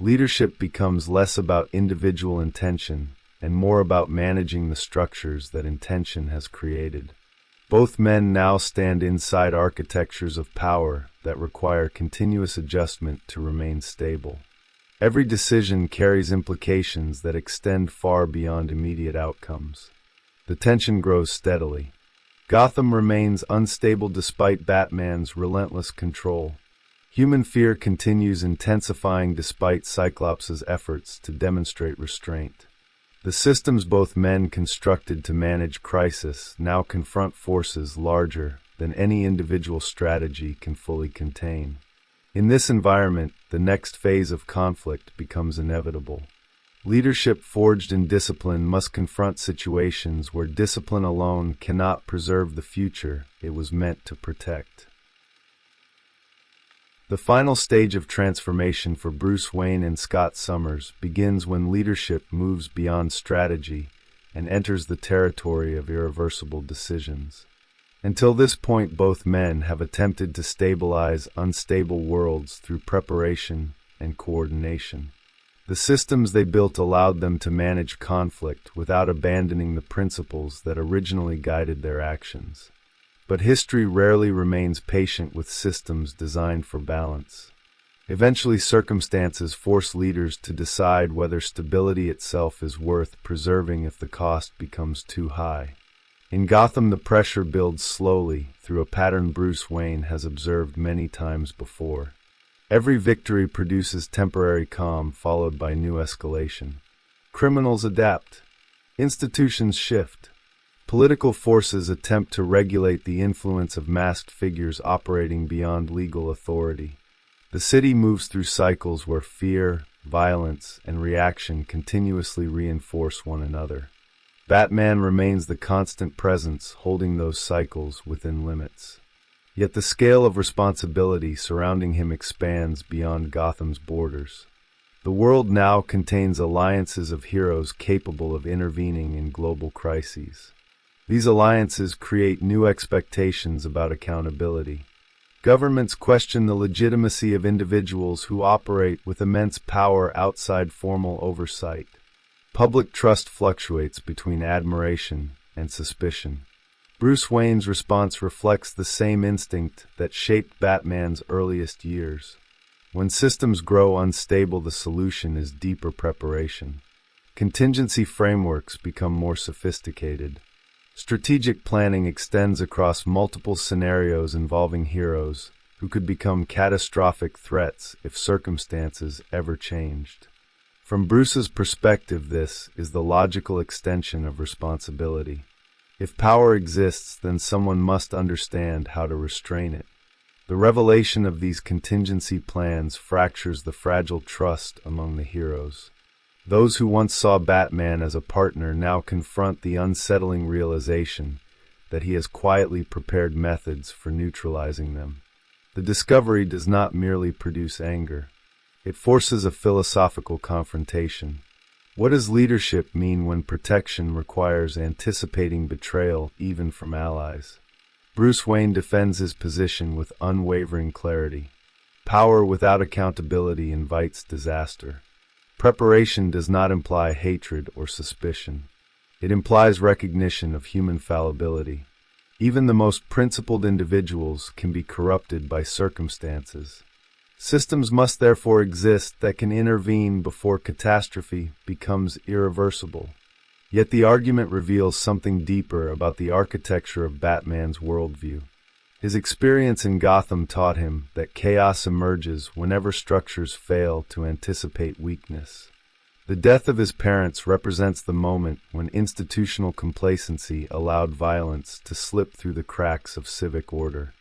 Leadership becomes less about individual intention and more about managing the structures that intention has created. Both men now stand inside architectures of power that require continuous adjustment to remain stable. Every decision carries implications that extend far beyond immediate outcomes. The tension grows steadily. Gotham remains unstable despite Batman's relentless control. Human fear continues intensifying despite Cyclops' efforts to demonstrate restraint. The systems both men constructed to manage crisis now confront forces larger than any individual strategy can fully contain. In this environment, the next phase of conflict becomes inevitable. Leadership forged in discipline must confront situations where discipline alone cannot preserve the future it was meant to protect. The final stage of transformation for Bruce Wayne and Scott Summers begins when leadership moves beyond strategy and enters the territory of irreversible decisions. Until this point, both men have attempted to stabilize unstable worlds through preparation and coordination. The systems they built allowed them to manage conflict without abandoning the principles that originally guided their actions. But history rarely remains patient with systems designed for balance. Eventually, circumstances force leaders to decide whether stability itself is worth preserving if the cost becomes too high. In Gotham, the pressure builds slowly through a pattern Bruce Wayne has observed many times before. Every victory produces temporary calm followed by new escalation. Criminals adapt. Institutions shift. Political forces attempt to regulate the influence of masked figures operating beyond legal authority. The city moves through cycles where fear, violence, and reaction continuously reinforce one another. Batman remains the constant presence, holding those cycles within limits. Yet the scale of responsibility surrounding him expands beyond Gotham's borders. The world now contains alliances of heroes capable of intervening in global crises. These alliances create new expectations about accountability. Governments question the legitimacy of individuals who operate with immense power outside formal oversight. Public trust fluctuates between admiration and suspicion. Bruce Wayne's response reflects the same instinct that shaped Batman's earliest years. When systems grow unstable, the solution is deeper preparation. Contingency frameworks become more sophisticated. Strategic planning extends across multiple scenarios involving heroes who could become catastrophic threats if circumstances ever changed. From Bruce's perspective, this is the logical extension of responsibility. If power exists, then someone must understand how to restrain it. The revelation of these contingency plans fractures the fragile trust among the heroes. Those who once saw Batman as a partner now confront the unsettling realization that he has quietly prepared methods for neutralizing them. The discovery does not merely produce anger. It forces a philosophical confrontation. What does leadership mean when protection requires anticipating betrayal even from allies? Bruce Wayne defends his position with unwavering clarity. Power without accountability invites disaster. Preparation does not imply hatred or suspicion. It implies recognition of human fallibility. Even the most principled individuals can be corrupted by circumstances. Systems must therefore exist that can intervene before catastrophe becomes irreversible. Yet the argument reveals something deeper about the architecture of Batman's worldview. His experience in Gotham taught him that chaos emerges whenever structures fail to anticipate weakness. The death of his parents represents the moment when institutional complacency allowed violence to slip through the cracks of civic order.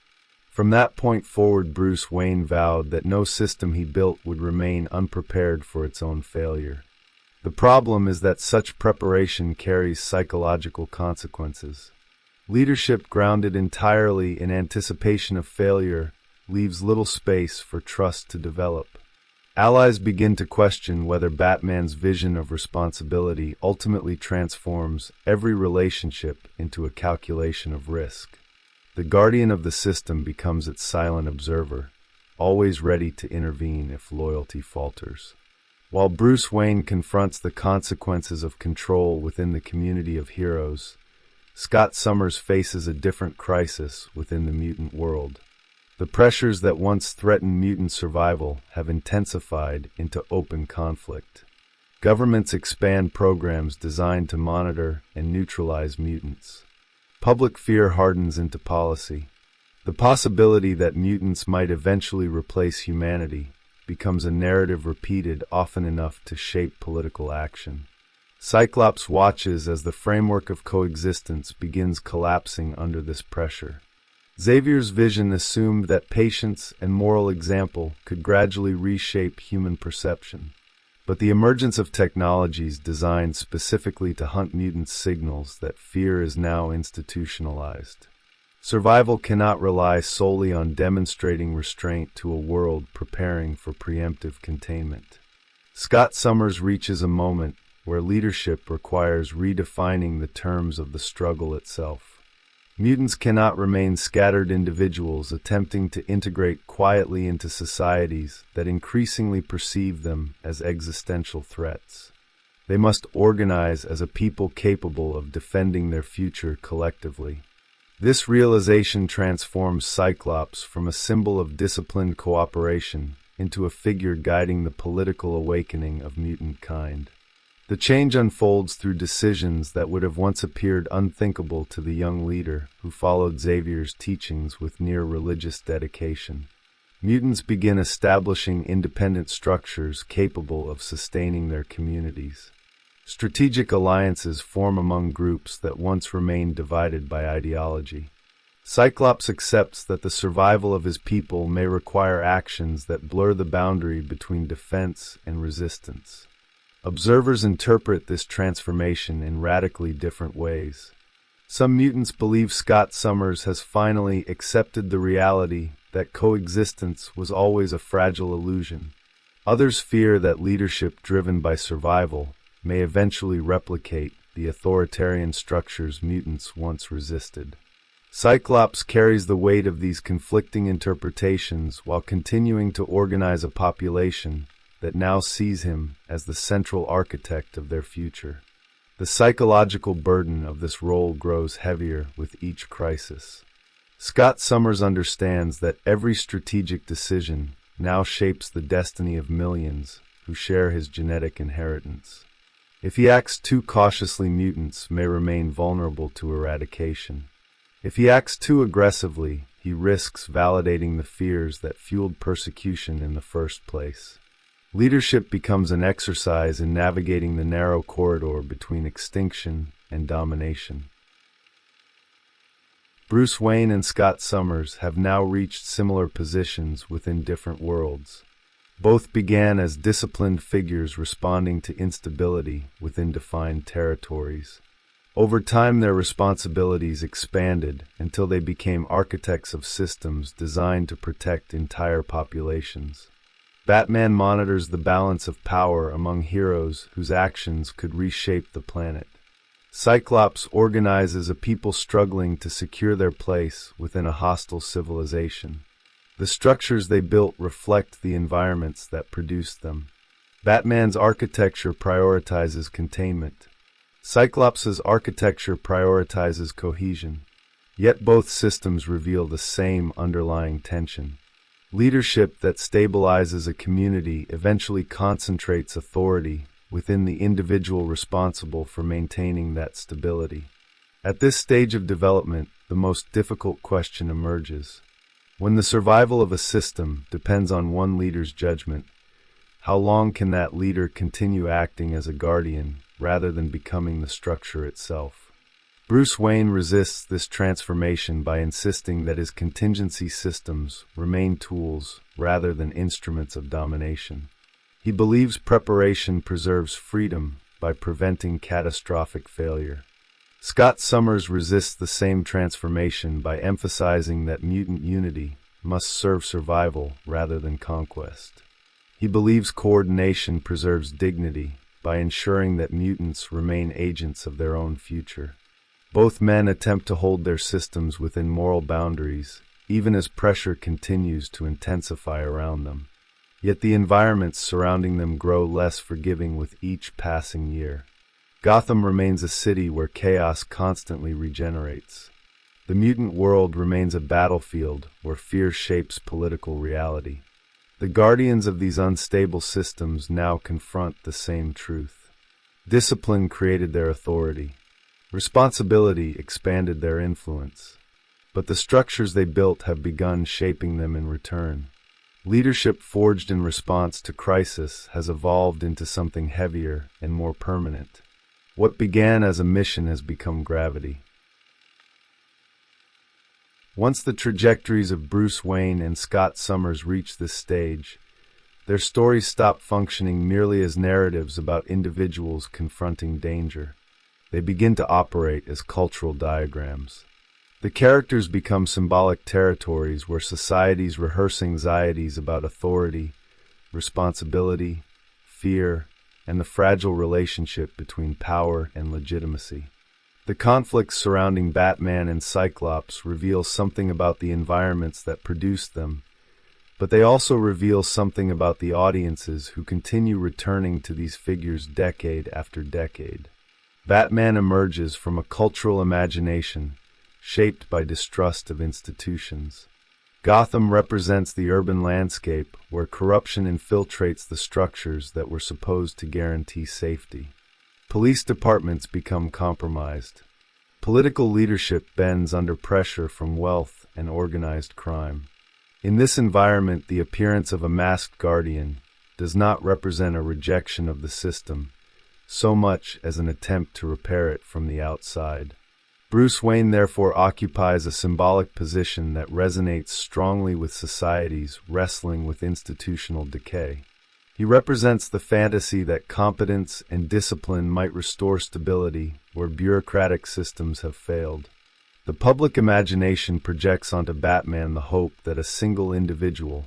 From that point forward, Bruce Wayne vowed that no system he built would remain unprepared for its own failure. The problem is that such preparation carries psychological consequences. Leadership grounded entirely in anticipation of failure leaves little space for trust to develop. Allies begin to question whether Batman's vision of responsibility ultimately transforms every relationship into a calculation of risk. The guardian of the system becomes its silent observer, always ready to intervene if loyalty falters. While Bruce Wayne confronts the consequences of control within the community of heroes, Scott Summers faces a different crisis within the mutant world. The pressures that once threatened mutant survival have intensified into open conflict. Governments expand programs designed to monitor and neutralize mutants. Public fear hardens into policy. The possibility that mutants might eventually replace humanity becomes a narrative repeated often enough to shape political action. Cyclops watches as the framework of coexistence begins collapsing under this pressure. Xavier's vision assumed that patience and moral example could gradually reshape human perception. But the emergence of technologies designed specifically to hunt mutants signals that fear is now institutionalized. Survival cannot rely solely on demonstrating restraint to a world preparing for preemptive containment. Scott Summers reaches a moment where leadership requires redefining the terms of the struggle itself. Mutants cannot remain scattered individuals attempting to integrate quietly into societies that increasingly perceive them as existential threats. They must organize as a people capable of defending their future collectively. This realization transforms Cyclops from a symbol of disciplined cooperation into a figure guiding the political awakening of mutant kind. The change unfolds through decisions that would have once appeared unthinkable to the young leader who followed Xavier's teachings with near religious dedication. Mutants begin establishing independent structures capable of sustaining their communities. Strategic alliances form among groups that once remained divided by ideology. Cyclops accepts that the survival of his people may require actions that blur the boundary between defense and resistance. Observers interpret this transformation in radically different ways. Some mutants believe Scott Summers has finally accepted the reality that coexistence was always a fragile illusion. Others fear that leadership driven by survival may eventually replicate the authoritarian structures mutants once resisted. Cyclops carries the weight of these conflicting interpretations while continuing to organize a population that now sees him as the central architect of their future. The psychological burden of this role grows heavier with each crisis. Scott Summers understands that every strategic decision now shapes the destiny of millions who share his genetic inheritance. If he acts too cautiously, mutants may remain vulnerable to eradication. If he acts too aggressively, he risks validating the fears that fueled persecution in the first place. Leadership becomes an exercise in navigating the narrow corridor between extinction and domination. Bruce Wayne and Scott Summers have now reached similar positions within different worlds. Both began as disciplined figures responding to instability within defined territories. Over time, their responsibilities expanded until they became architects of systems designed to protect entire populations. Batman monitors the balance of power among heroes whose actions could reshape the planet. Cyclops organizes a people struggling to secure their place within a hostile civilization. The structures they built reflect the environments that produced them. Batman's architecture prioritizes containment. Cyclops' architecture prioritizes cohesion. Yet both systems reveal the same underlying tension. Leadership that stabilizes a community eventually concentrates authority within the individual responsible for maintaining that stability. At this stage of development, the most difficult question emerges. When the survival of a system depends on one leader's judgment, how long can that leader continue acting as a guardian rather than becoming the structure itself? Bruce Wayne resists this transformation by insisting that his contingency systems remain tools rather than instruments of domination. He believes preparation preserves freedom by preventing catastrophic failure. Scott Summers resists the same transformation by emphasizing that mutant unity must serve survival rather than conquest. He believes coordination preserves dignity by ensuring that mutants remain agents of their own future. Both men attempt to hold their systems within moral boundaries, even as pressure continues to intensify around them. Yet the environments surrounding them grow less forgiving with each passing year. Gotham remains a city where chaos constantly regenerates. The mutant world remains a battlefield where fear shapes political reality. The guardians of these unstable systems now confront the same truth. Discipline created their authority. Responsibility expanded their influence. But the structures they built have begun shaping them in return. Leadership forged in response to crisis has evolved into something heavier and more permanent. What began as a mission has become gravity. Once the trajectories of Bruce Wayne and Scott Summers reach this stage, their stories stop functioning merely as narratives about individuals confronting danger. They begin to operate as cultural diagrams. The characters become symbolic territories where societies rehearse anxieties about authority, responsibility, fear, and the fragile relationship between power and legitimacy. The conflicts surrounding Batman and Cyclops reveal something about the environments that produced them, but they also reveal something about the audiences who continue returning to these figures decade after decade. Batman emerges from a cultural imagination shaped by distrust of institutions. Gotham represents the urban landscape where corruption infiltrates the structures that were supposed to guarantee safety. Police departments become compromised. Political leadership bends under pressure from wealth and organized crime. In this environment, the appearance of a masked guardian does not represent a rejection of the system, so much as an attempt to repair it from the outside. Bruce Wayne therefore occupies a symbolic position that resonates strongly with societies wrestling with institutional decay. He represents the fantasy that competence and discipline might restore stability where bureaucratic systems have failed. The public imagination projects onto Batman the hope that a single individual,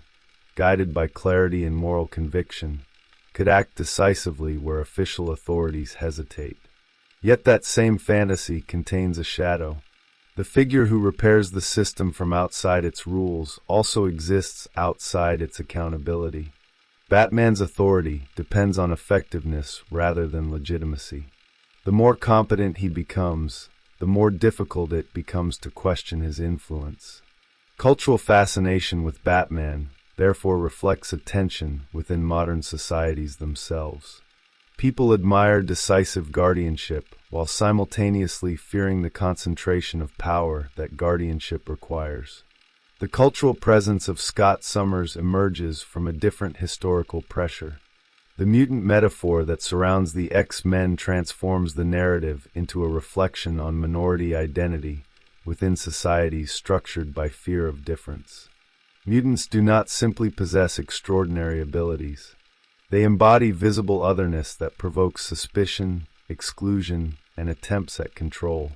guided by clarity and moral conviction, could act decisively where official authorities hesitate. Yet that same fantasy contains a shadow. The figure who repairs the system from outside its rules also exists outside its accountability. Batman's authority depends on effectiveness rather than legitimacy. The more competent he becomes, the more difficult it becomes to question his influence. Cultural fascination with Batman therefore reflects a tension within modern societies themselves. People admire decisive guardianship while simultaneously fearing the concentration of power that guardianship requires. The cultural presence of Scott Summers emerges from a different historical pressure. The mutant metaphor that surrounds the X-Men transforms the narrative into a reflection on minority identity within societies structured by fear of difference. Mutants do not simply possess extraordinary abilities. They embody visible otherness that provokes suspicion, exclusion, and attempts at control.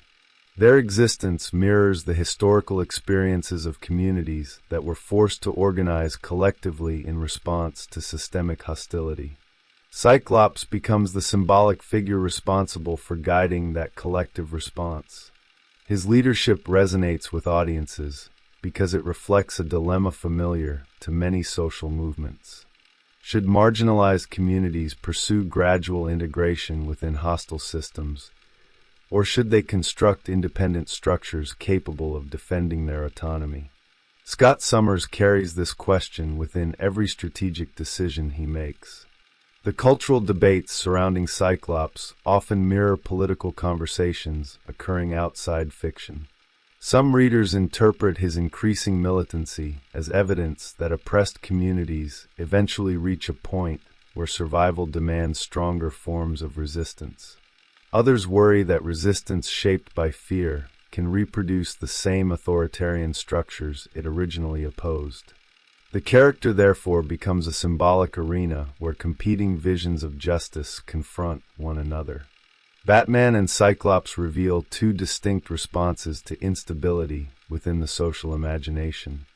Their existence mirrors the historical experiences of communities that were forced to organize collectively in response to systemic hostility. Cyclops becomes the symbolic figure responsible for guiding that collective response. His leadership resonates with audiences because it reflects a dilemma familiar to many social movements. Should marginalized communities pursue gradual integration within hostile systems, or should they construct independent structures capable of defending their autonomy? Scott Summers carries this question within every strategic decision he makes. The cultural debates surrounding Cyclops often mirror political conversations occurring outside fiction. Some readers interpret his increasing militancy as evidence that oppressed communities eventually reach a point where survival demands stronger forms of resistance. Others worry that resistance shaped by fear can reproduce the same authoritarian structures it originally opposed. The character therefore becomes a symbolic arena where competing visions of justice confront one another. Batman and Cyclops reveal two distinct responses to instability within the social imagination.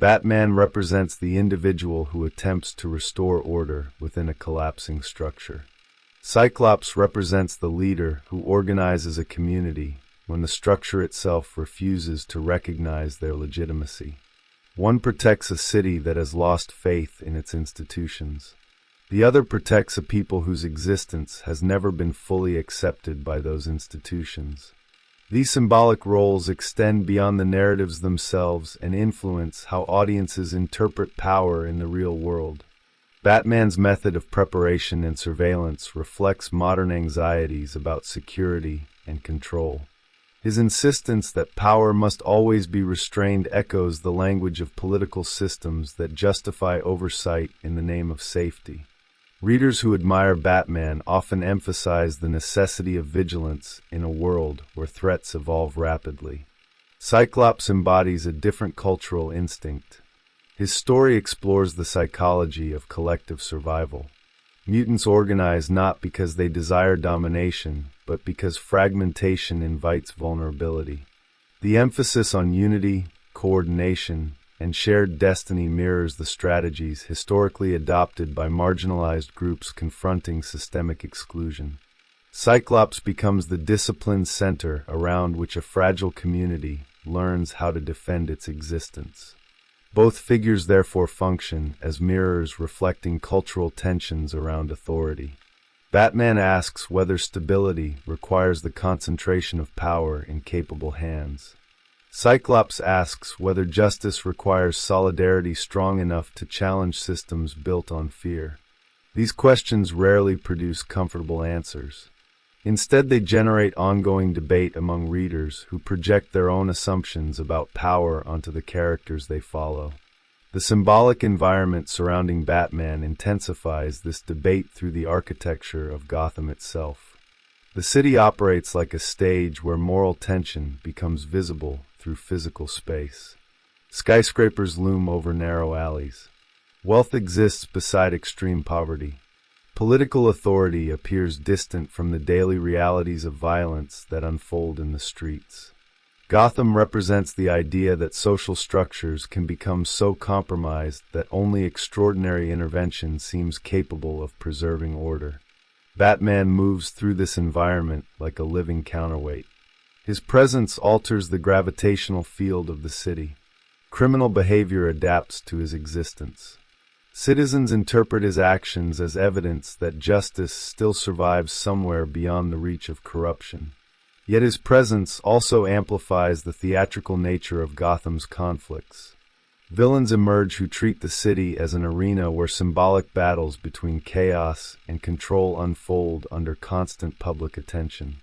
Batman represents the individual who attempts to restore order within a collapsing structure. Cyclops represents the leader who organizes a community when the structure itself refuses to recognize their legitimacy. One protects a city that has lost faith in its institutions. The other protects a people whose existence has never been fully accepted by those institutions. These symbolic roles extend beyond the narratives themselves and influence how audiences interpret power in the real world. Batman's method of preparation and surveillance reflects modern anxieties about security and control. His insistence that power must always be restrained echoes the language of political systems that justify oversight in the name of safety. Readers who admire Batman often emphasize the necessity of vigilance in a world where threats evolve rapidly. Cyclops embodies a different cultural instinct. His story explores the psychology of collective survival. Mutants organize not because they desire domination, but because fragmentation invites vulnerability. The emphasis on unity, coordination, and shared destiny mirrors the strategies historically adopted by marginalized groups confronting systemic exclusion. Cyclops becomes the disciplined center around which a fragile community learns how to defend its existence. Both figures therefore function as mirrors reflecting cultural tensions around authority. Batman asks whether stability requires the concentration of power in capable hands. Cyclops asks whether justice requires solidarity strong enough to challenge systems built on fear. These questions rarely produce comfortable answers. Instead, they generate ongoing debate among readers who project their own assumptions about power onto the characters they follow. The symbolic environment surrounding Batman intensifies this debate through the architecture of Gotham itself. The city operates like a stage where moral tension becomes visible through physical space. Skyscrapers loom over narrow alleys. Wealth exists beside extreme poverty. Political authority appears distant from the daily realities of violence that unfold in the streets. Gotham represents the idea that social structures can become so compromised that only extraordinary intervention seems capable of preserving order. Batman moves through this environment like a living counterweight. His presence alters the gravitational field of the city. Criminal behavior adapts to his existence. Citizens interpret his actions as evidence that justice still survives somewhere beyond the reach of corruption. Yet his presence also amplifies the theatrical nature of Gotham's conflicts. Villains emerge who treat the city as an arena where symbolic battles between chaos and control unfold under constant public attention.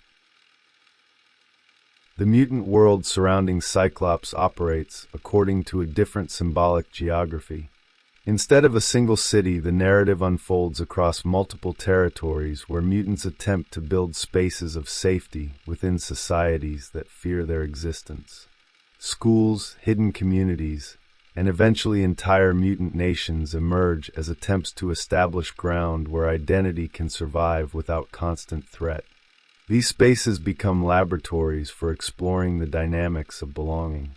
The mutant world surrounding Cyclops operates according to a different symbolic geography. Instead of a single city, the narrative unfolds across multiple territories where mutants attempt to build spaces of safety within societies that fear their existence. Schools, hidden communities, and eventually entire mutant nations emerge as attempts to establish ground where identity can survive without constant threat. These spaces become laboratories for exploring the dynamics of belonging.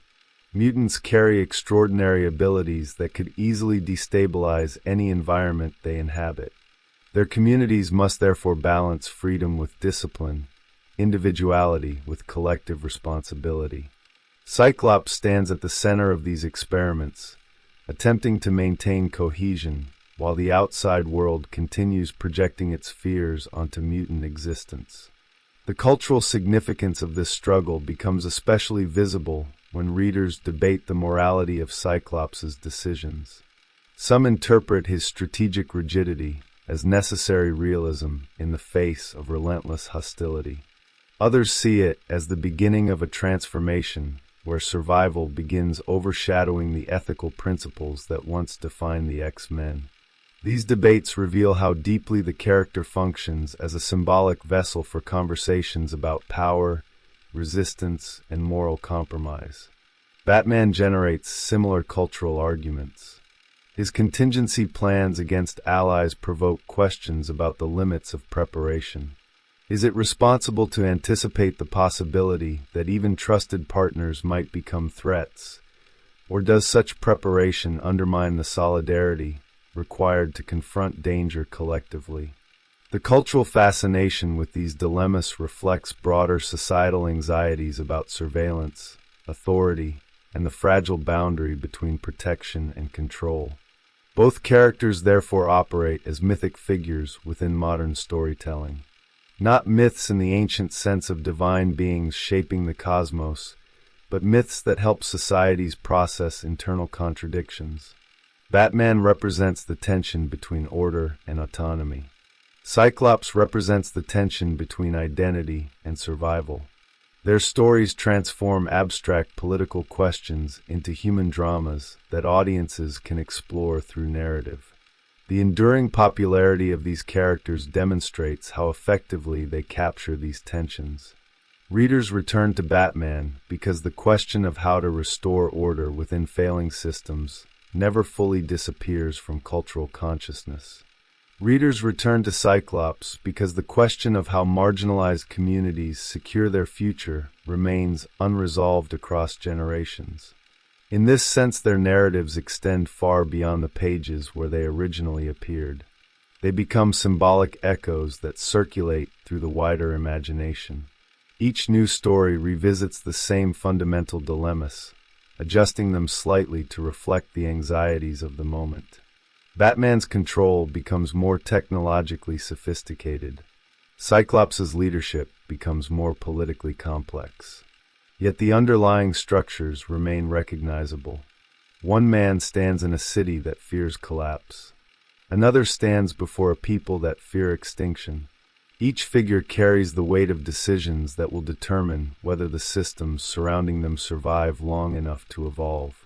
Mutants carry extraordinary abilities that could easily destabilize any environment they inhabit. Their communities must therefore balance freedom with discipline, individuality with collective responsibility. Cyclops stands at the center of these experiments, attempting to maintain cohesion while the outside world continues projecting its fears onto mutant existence. The cultural significance of this struggle becomes especially visible when readers debate the morality of Cyclops' decisions. Some interpret his strategic rigidity as necessary realism in the face of relentless hostility. Others see it as the beginning of a transformation where survival begins overshadowing the ethical principles that once defined the X-Men. These debates reveal how deeply the character functions as a symbolic vessel for conversations about power, resistance, and moral compromise. Batman generates similar cultural arguments. His contingency plans against allies provoke questions about the limits of preparation. Is it responsible to anticipate the possibility that even trusted partners might become threats? Or does such preparation undermine the solidarity required to confront danger collectively? The cultural fascination with these dilemmas reflects broader societal anxieties about surveillance, authority, and the fragile boundary between protection and control. Both characters therefore operate as mythic figures within modern storytelling. Not myths in the ancient sense of divine beings shaping the cosmos, but myths that help societies process internal contradictions. Batman represents the tension between order and autonomy. Cyclops represents the tension between identity and survival. Their stories transform abstract political questions into human dramas that audiences can explore through narrative. The enduring popularity of these characters demonstrates how effectively they capture these tensions. Readers return to Batman because the question of how to restore order within failing systems never fully disappears from cultural consciousness. Readers return to Cyclops because the question of how marginalized communities secure their future remains unresolved across generations. In this sense, their narratives extend far beyond the pages where they originally appeared. They become symbolic echoes that circulate through the wider imagination. Each new story revisits the same fundamental dilemmas, adjusting them slightly to reflect the anxieties of the moment. Batman's control becomes more technologically sophisticated. Cyclops' leadership becomes more politically complex. Yet the underlying structures remain recognizable. One man stands in a city that fears collapse. Another stands before a people that fear extinction. Each figure carries the weight of decisions that will determine whether the systems surrounding them survive long enough to evolve.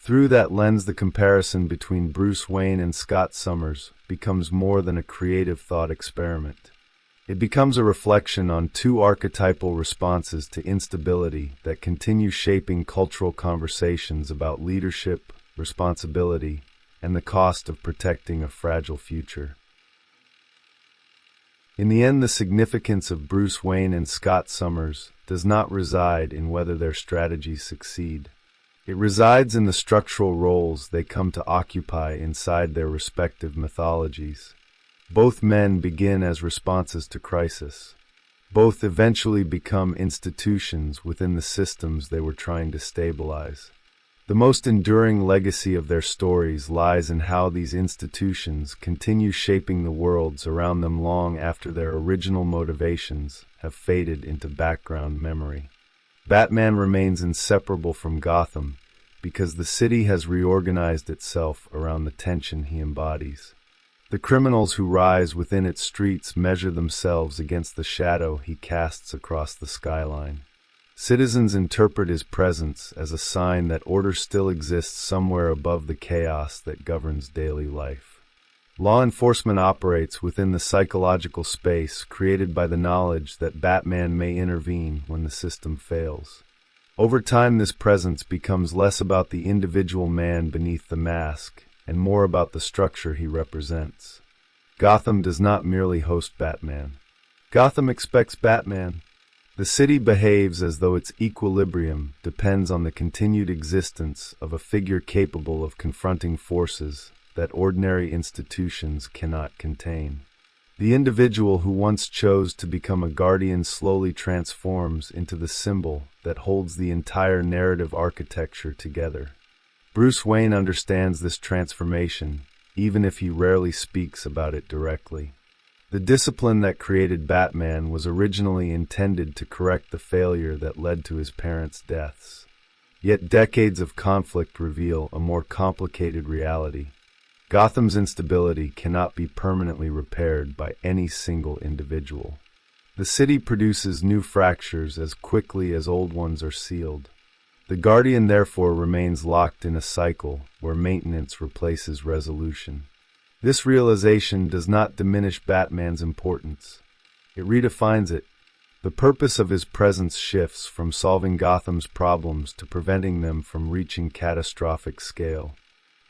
Through that lens, the comparison between Bruce Wayne and Scott Summers becomes more than a creative thought experiment. It becomes a reflection on two archetypal responses to instability that continue shaping cultural conversations about leadership, responsibility, and the cost of protecting a fragile future. In the end, the significance of Bruce Wayne and Scott Summers does not reside in whether their strategies succeed. It resides in the structural roles they come to occupy inside their respective mythologies. Both men begin as responses to crisis. Both eventually become institutions within the systems they were trying to stabilize. The most enduring legacy of their stories lies in how these institutions continue shaping the worlds around them long after their original motivations have faded into background memory. Batman remains inseparable from Gotham because the city has reorganized itself around the tension he embodies. The criminals who rise within its streets measure themselves against the shadow he casts across the skyline. Citizens interpret his presence as a sign that order still exists somewhere above the chaos that governs daily life. Law enforcement operates within the psychological space created by the knowledge that Batman may intervene when the system fails. Over time, this presence becomes less about the individual man beneath the mask and more about the structure he represents. Gotham does not merely host Batman. Gotham expects Batman. The city behaves as though its equilibrium depends on the continued existence of a figure capable of confronting forces that ordinary institutions cannot contain. The individual who once chose to become a guardian slowly transforms into the symbol that holds the entire narrative architecture together. Bruce Wayne understands this transformation, even if he rarely speaks about it directly. The discipline that created Batman was originally intended to correct the failure that led to his parents' deaths. Yet decades of conflict reveal a more complicated reality. Gotham's instability cannot be permanently repaired by any single individual. The city produces new fractures as quickly as old ones are sealed. The Guardian therefore remains locked in a cycle where maintenance replaces resolution. This realization does not diminish Batman's importance. It redefines it. The purpose of his presence shifts from solving Gotham's problems to preventing them from reaching catastrophic scale.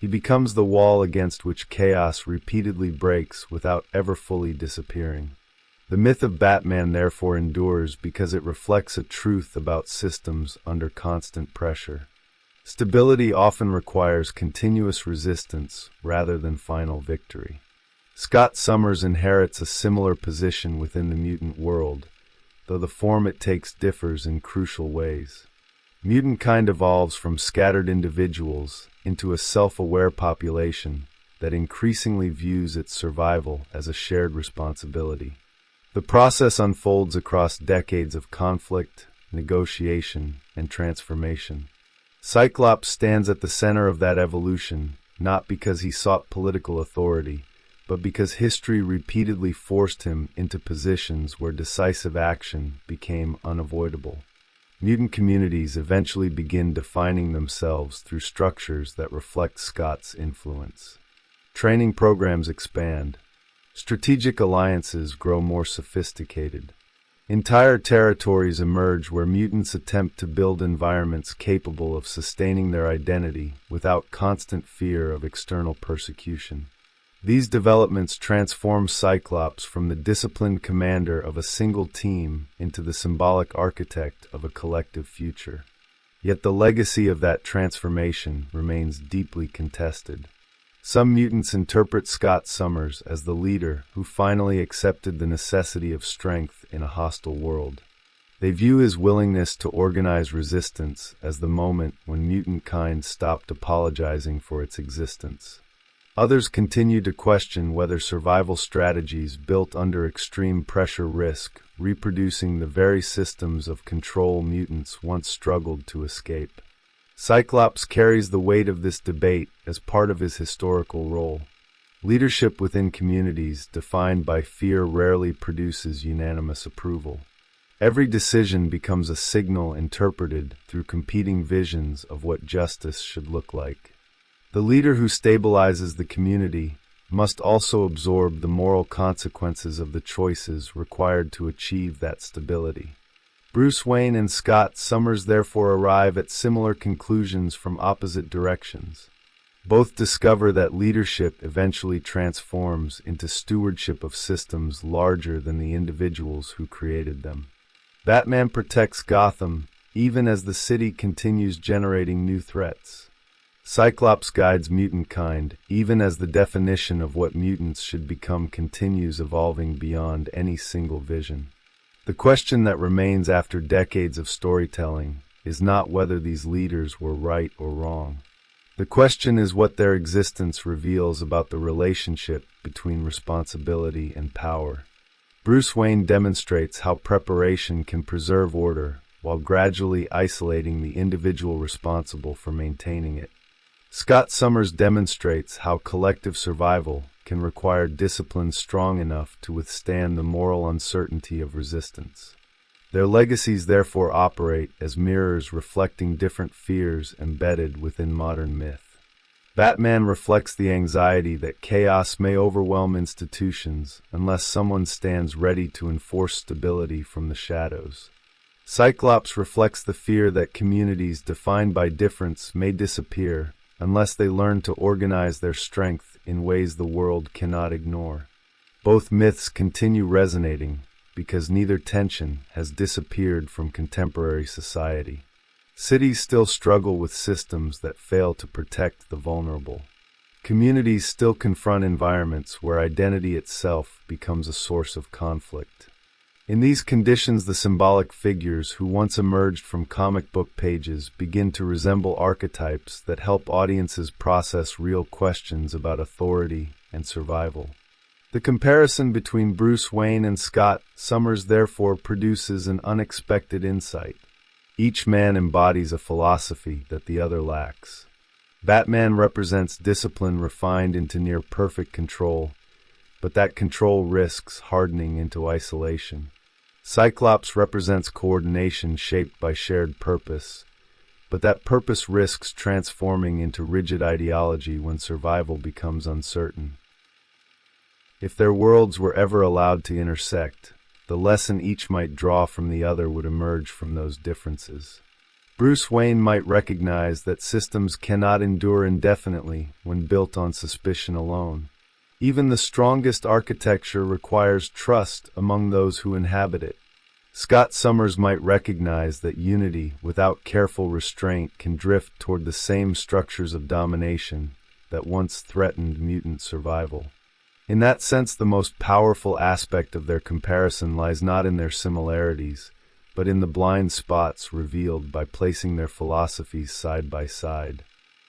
He becomes the wall against which chaos repeatedly breaks without ever fully disappearing. The myth of Batman therefore endures because it reflects a truth about systems under constant pressure. Stability often requires continuous resistance rather than final victory. Scott Summers inherits a similar position within the mutant world, though the form it takes differs in crucial ways. Mutant kind evolves from scattered individuals into a self-aware population that increasingly views its survival as a shared responsibility. The process unfolds across decades of conflict, negotiation, and transformation. Cyclops stands at the center of that evolution, not because he sought political authority, but because history repeatedly forced him into positions where decisive action became unavoidable. Mutant communities eventually begin defining themselves through structures that reflect Scott's influence. Training programs expand. Strategic alliances grow more sophisticated. Entire territories emerge where mutants attempt to build environments capable of sustaining their identity without constant fear of external persecution. These developments transform Cyclops from the disciplined commander of a single team into the symbolic architect of a collective future. Yet the legacy of that transformation remains deeply contested. Some mutants interpret Scott Summers as the leader who finally accepted the necessity of strength in a hostile world. They view his willingness to organize resistance as the moment when mutant kind stopped apologizing for its existence. Others continue to question whether survival strategies built under extreme pressure risk reproducing the very systems of control mutants once struggled to escape. Cyclops carries the weight of this debate as part of his historical role. Leadership within communities defined by fear rarely produces unanimous approval. Every decision becomes a signal interpreted through competing visions of what justice should look like. The leader who stabilizes the community must also absorb the moral consequences of the choices required to achieve that stability. Bruce Wayne and Scott Summers therefore arrive at similar conclusions from opposite directions. Both discover that leadership eventually transforms into stewardship of systems larger than the individuals who created them. Batman protects Gotham even as the city continues generating new threats. Cyclops guides mutant kind even as the definition of what mutants should become continues evolving beyond any single vision. The question that remains after decades of storytelling is not whether these leaders were right or wrong. The question is what their existence reveals about the relationship between responsibility and power. Bruce Wayne demonstrates how preparation can preserve order while gradually isolating the individual responsible for maintaining it. Scott Summers demonstrates how collective survival can require discipline strong enough to withstand the moral uncertainty of resistance. Their legacies therefore operate as mirrors reflecting different fears embedded within modern myth. Batman reflects the anxiety that chaos may overwhelm institutions unless someone stands ready to enforce stability from the shadows. Cyclops reflects the fear that communities defined by difference may disappear unless they learn to organize their strength in ways the world cannot ignore. Both myths continue resonating because neither tension has disappeared from contemporary society. Cities still struggle with systems that fail to protect the vulnerable. Communities still confront environments where identity itself becomes a source of conflict. In these conditions, the symbolic figures who once emerged from comic book pages begin to resemble archetypes that help audiences process real questions about authority and survival. The comparison between Bruce Wayne and Scott Summers therefore produces an unexpected insight. Each man embodies a philosophy that the other lacks. Batman represents discipline refined into near-perfect control, but that control risks hardening into isolation. Cyclops represents coordination shaped by shared purpose, but that purpose risks transforming into rigid ideology when survival becomes uncertain. If their worlds were ever allowed to intersect, the lesson each might draw from the other would emerge from those differences. Bruce Wayne might recognize that systems cannot endure indefinitely when built on suspicion alone. Even the strongest architecture requires trust among those who inhabit it. Scott Summers might recognize that unity without careful restraint can drift toward the same structures of domination that once threatened mutant survival. In that sense, the most powerful aspect of their comparison lies not in their similarities, but in the blind spots revealed by placing their philosophies side by side.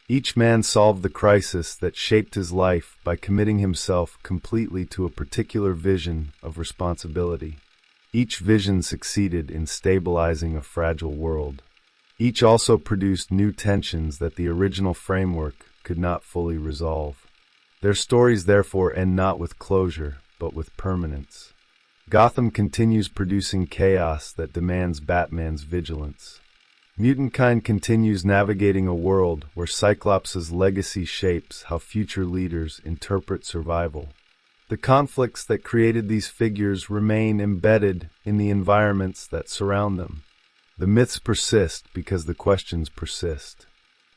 Each man solved the crisis that shaped his life by committing himself completely to a particular vision of responsibility. Each vision succeeded in stabilizing a fragile world. Each also produced new tensions that the original framework could not fully resolve. Their stories therefore end not with closure, but with permanence. Gotham continues producing chaos that demands Batman's vigilance. Mutantkind continues navigating a world where Cyclops' legacy shapes how future leaders interpret survival. The conflicts that created these figures remain embedded in the environments that surround them. The myths persist because the questions persist.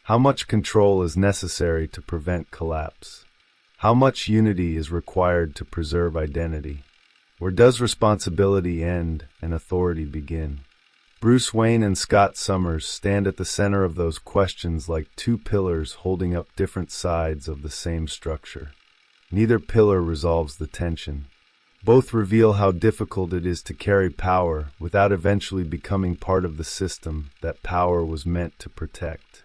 How much control is necessary to prevent collapse? How much unity is required to preserve identity? Where does responsibility end and authority begin? Bruce Wayne and Scott Summers stand at the center of those questions like two pillars holding up different sides of the same structure. Neither pillar resolves the tension. Both reveal how difficult it is to carry power without eventually becoming part of the system that power was meant to protect.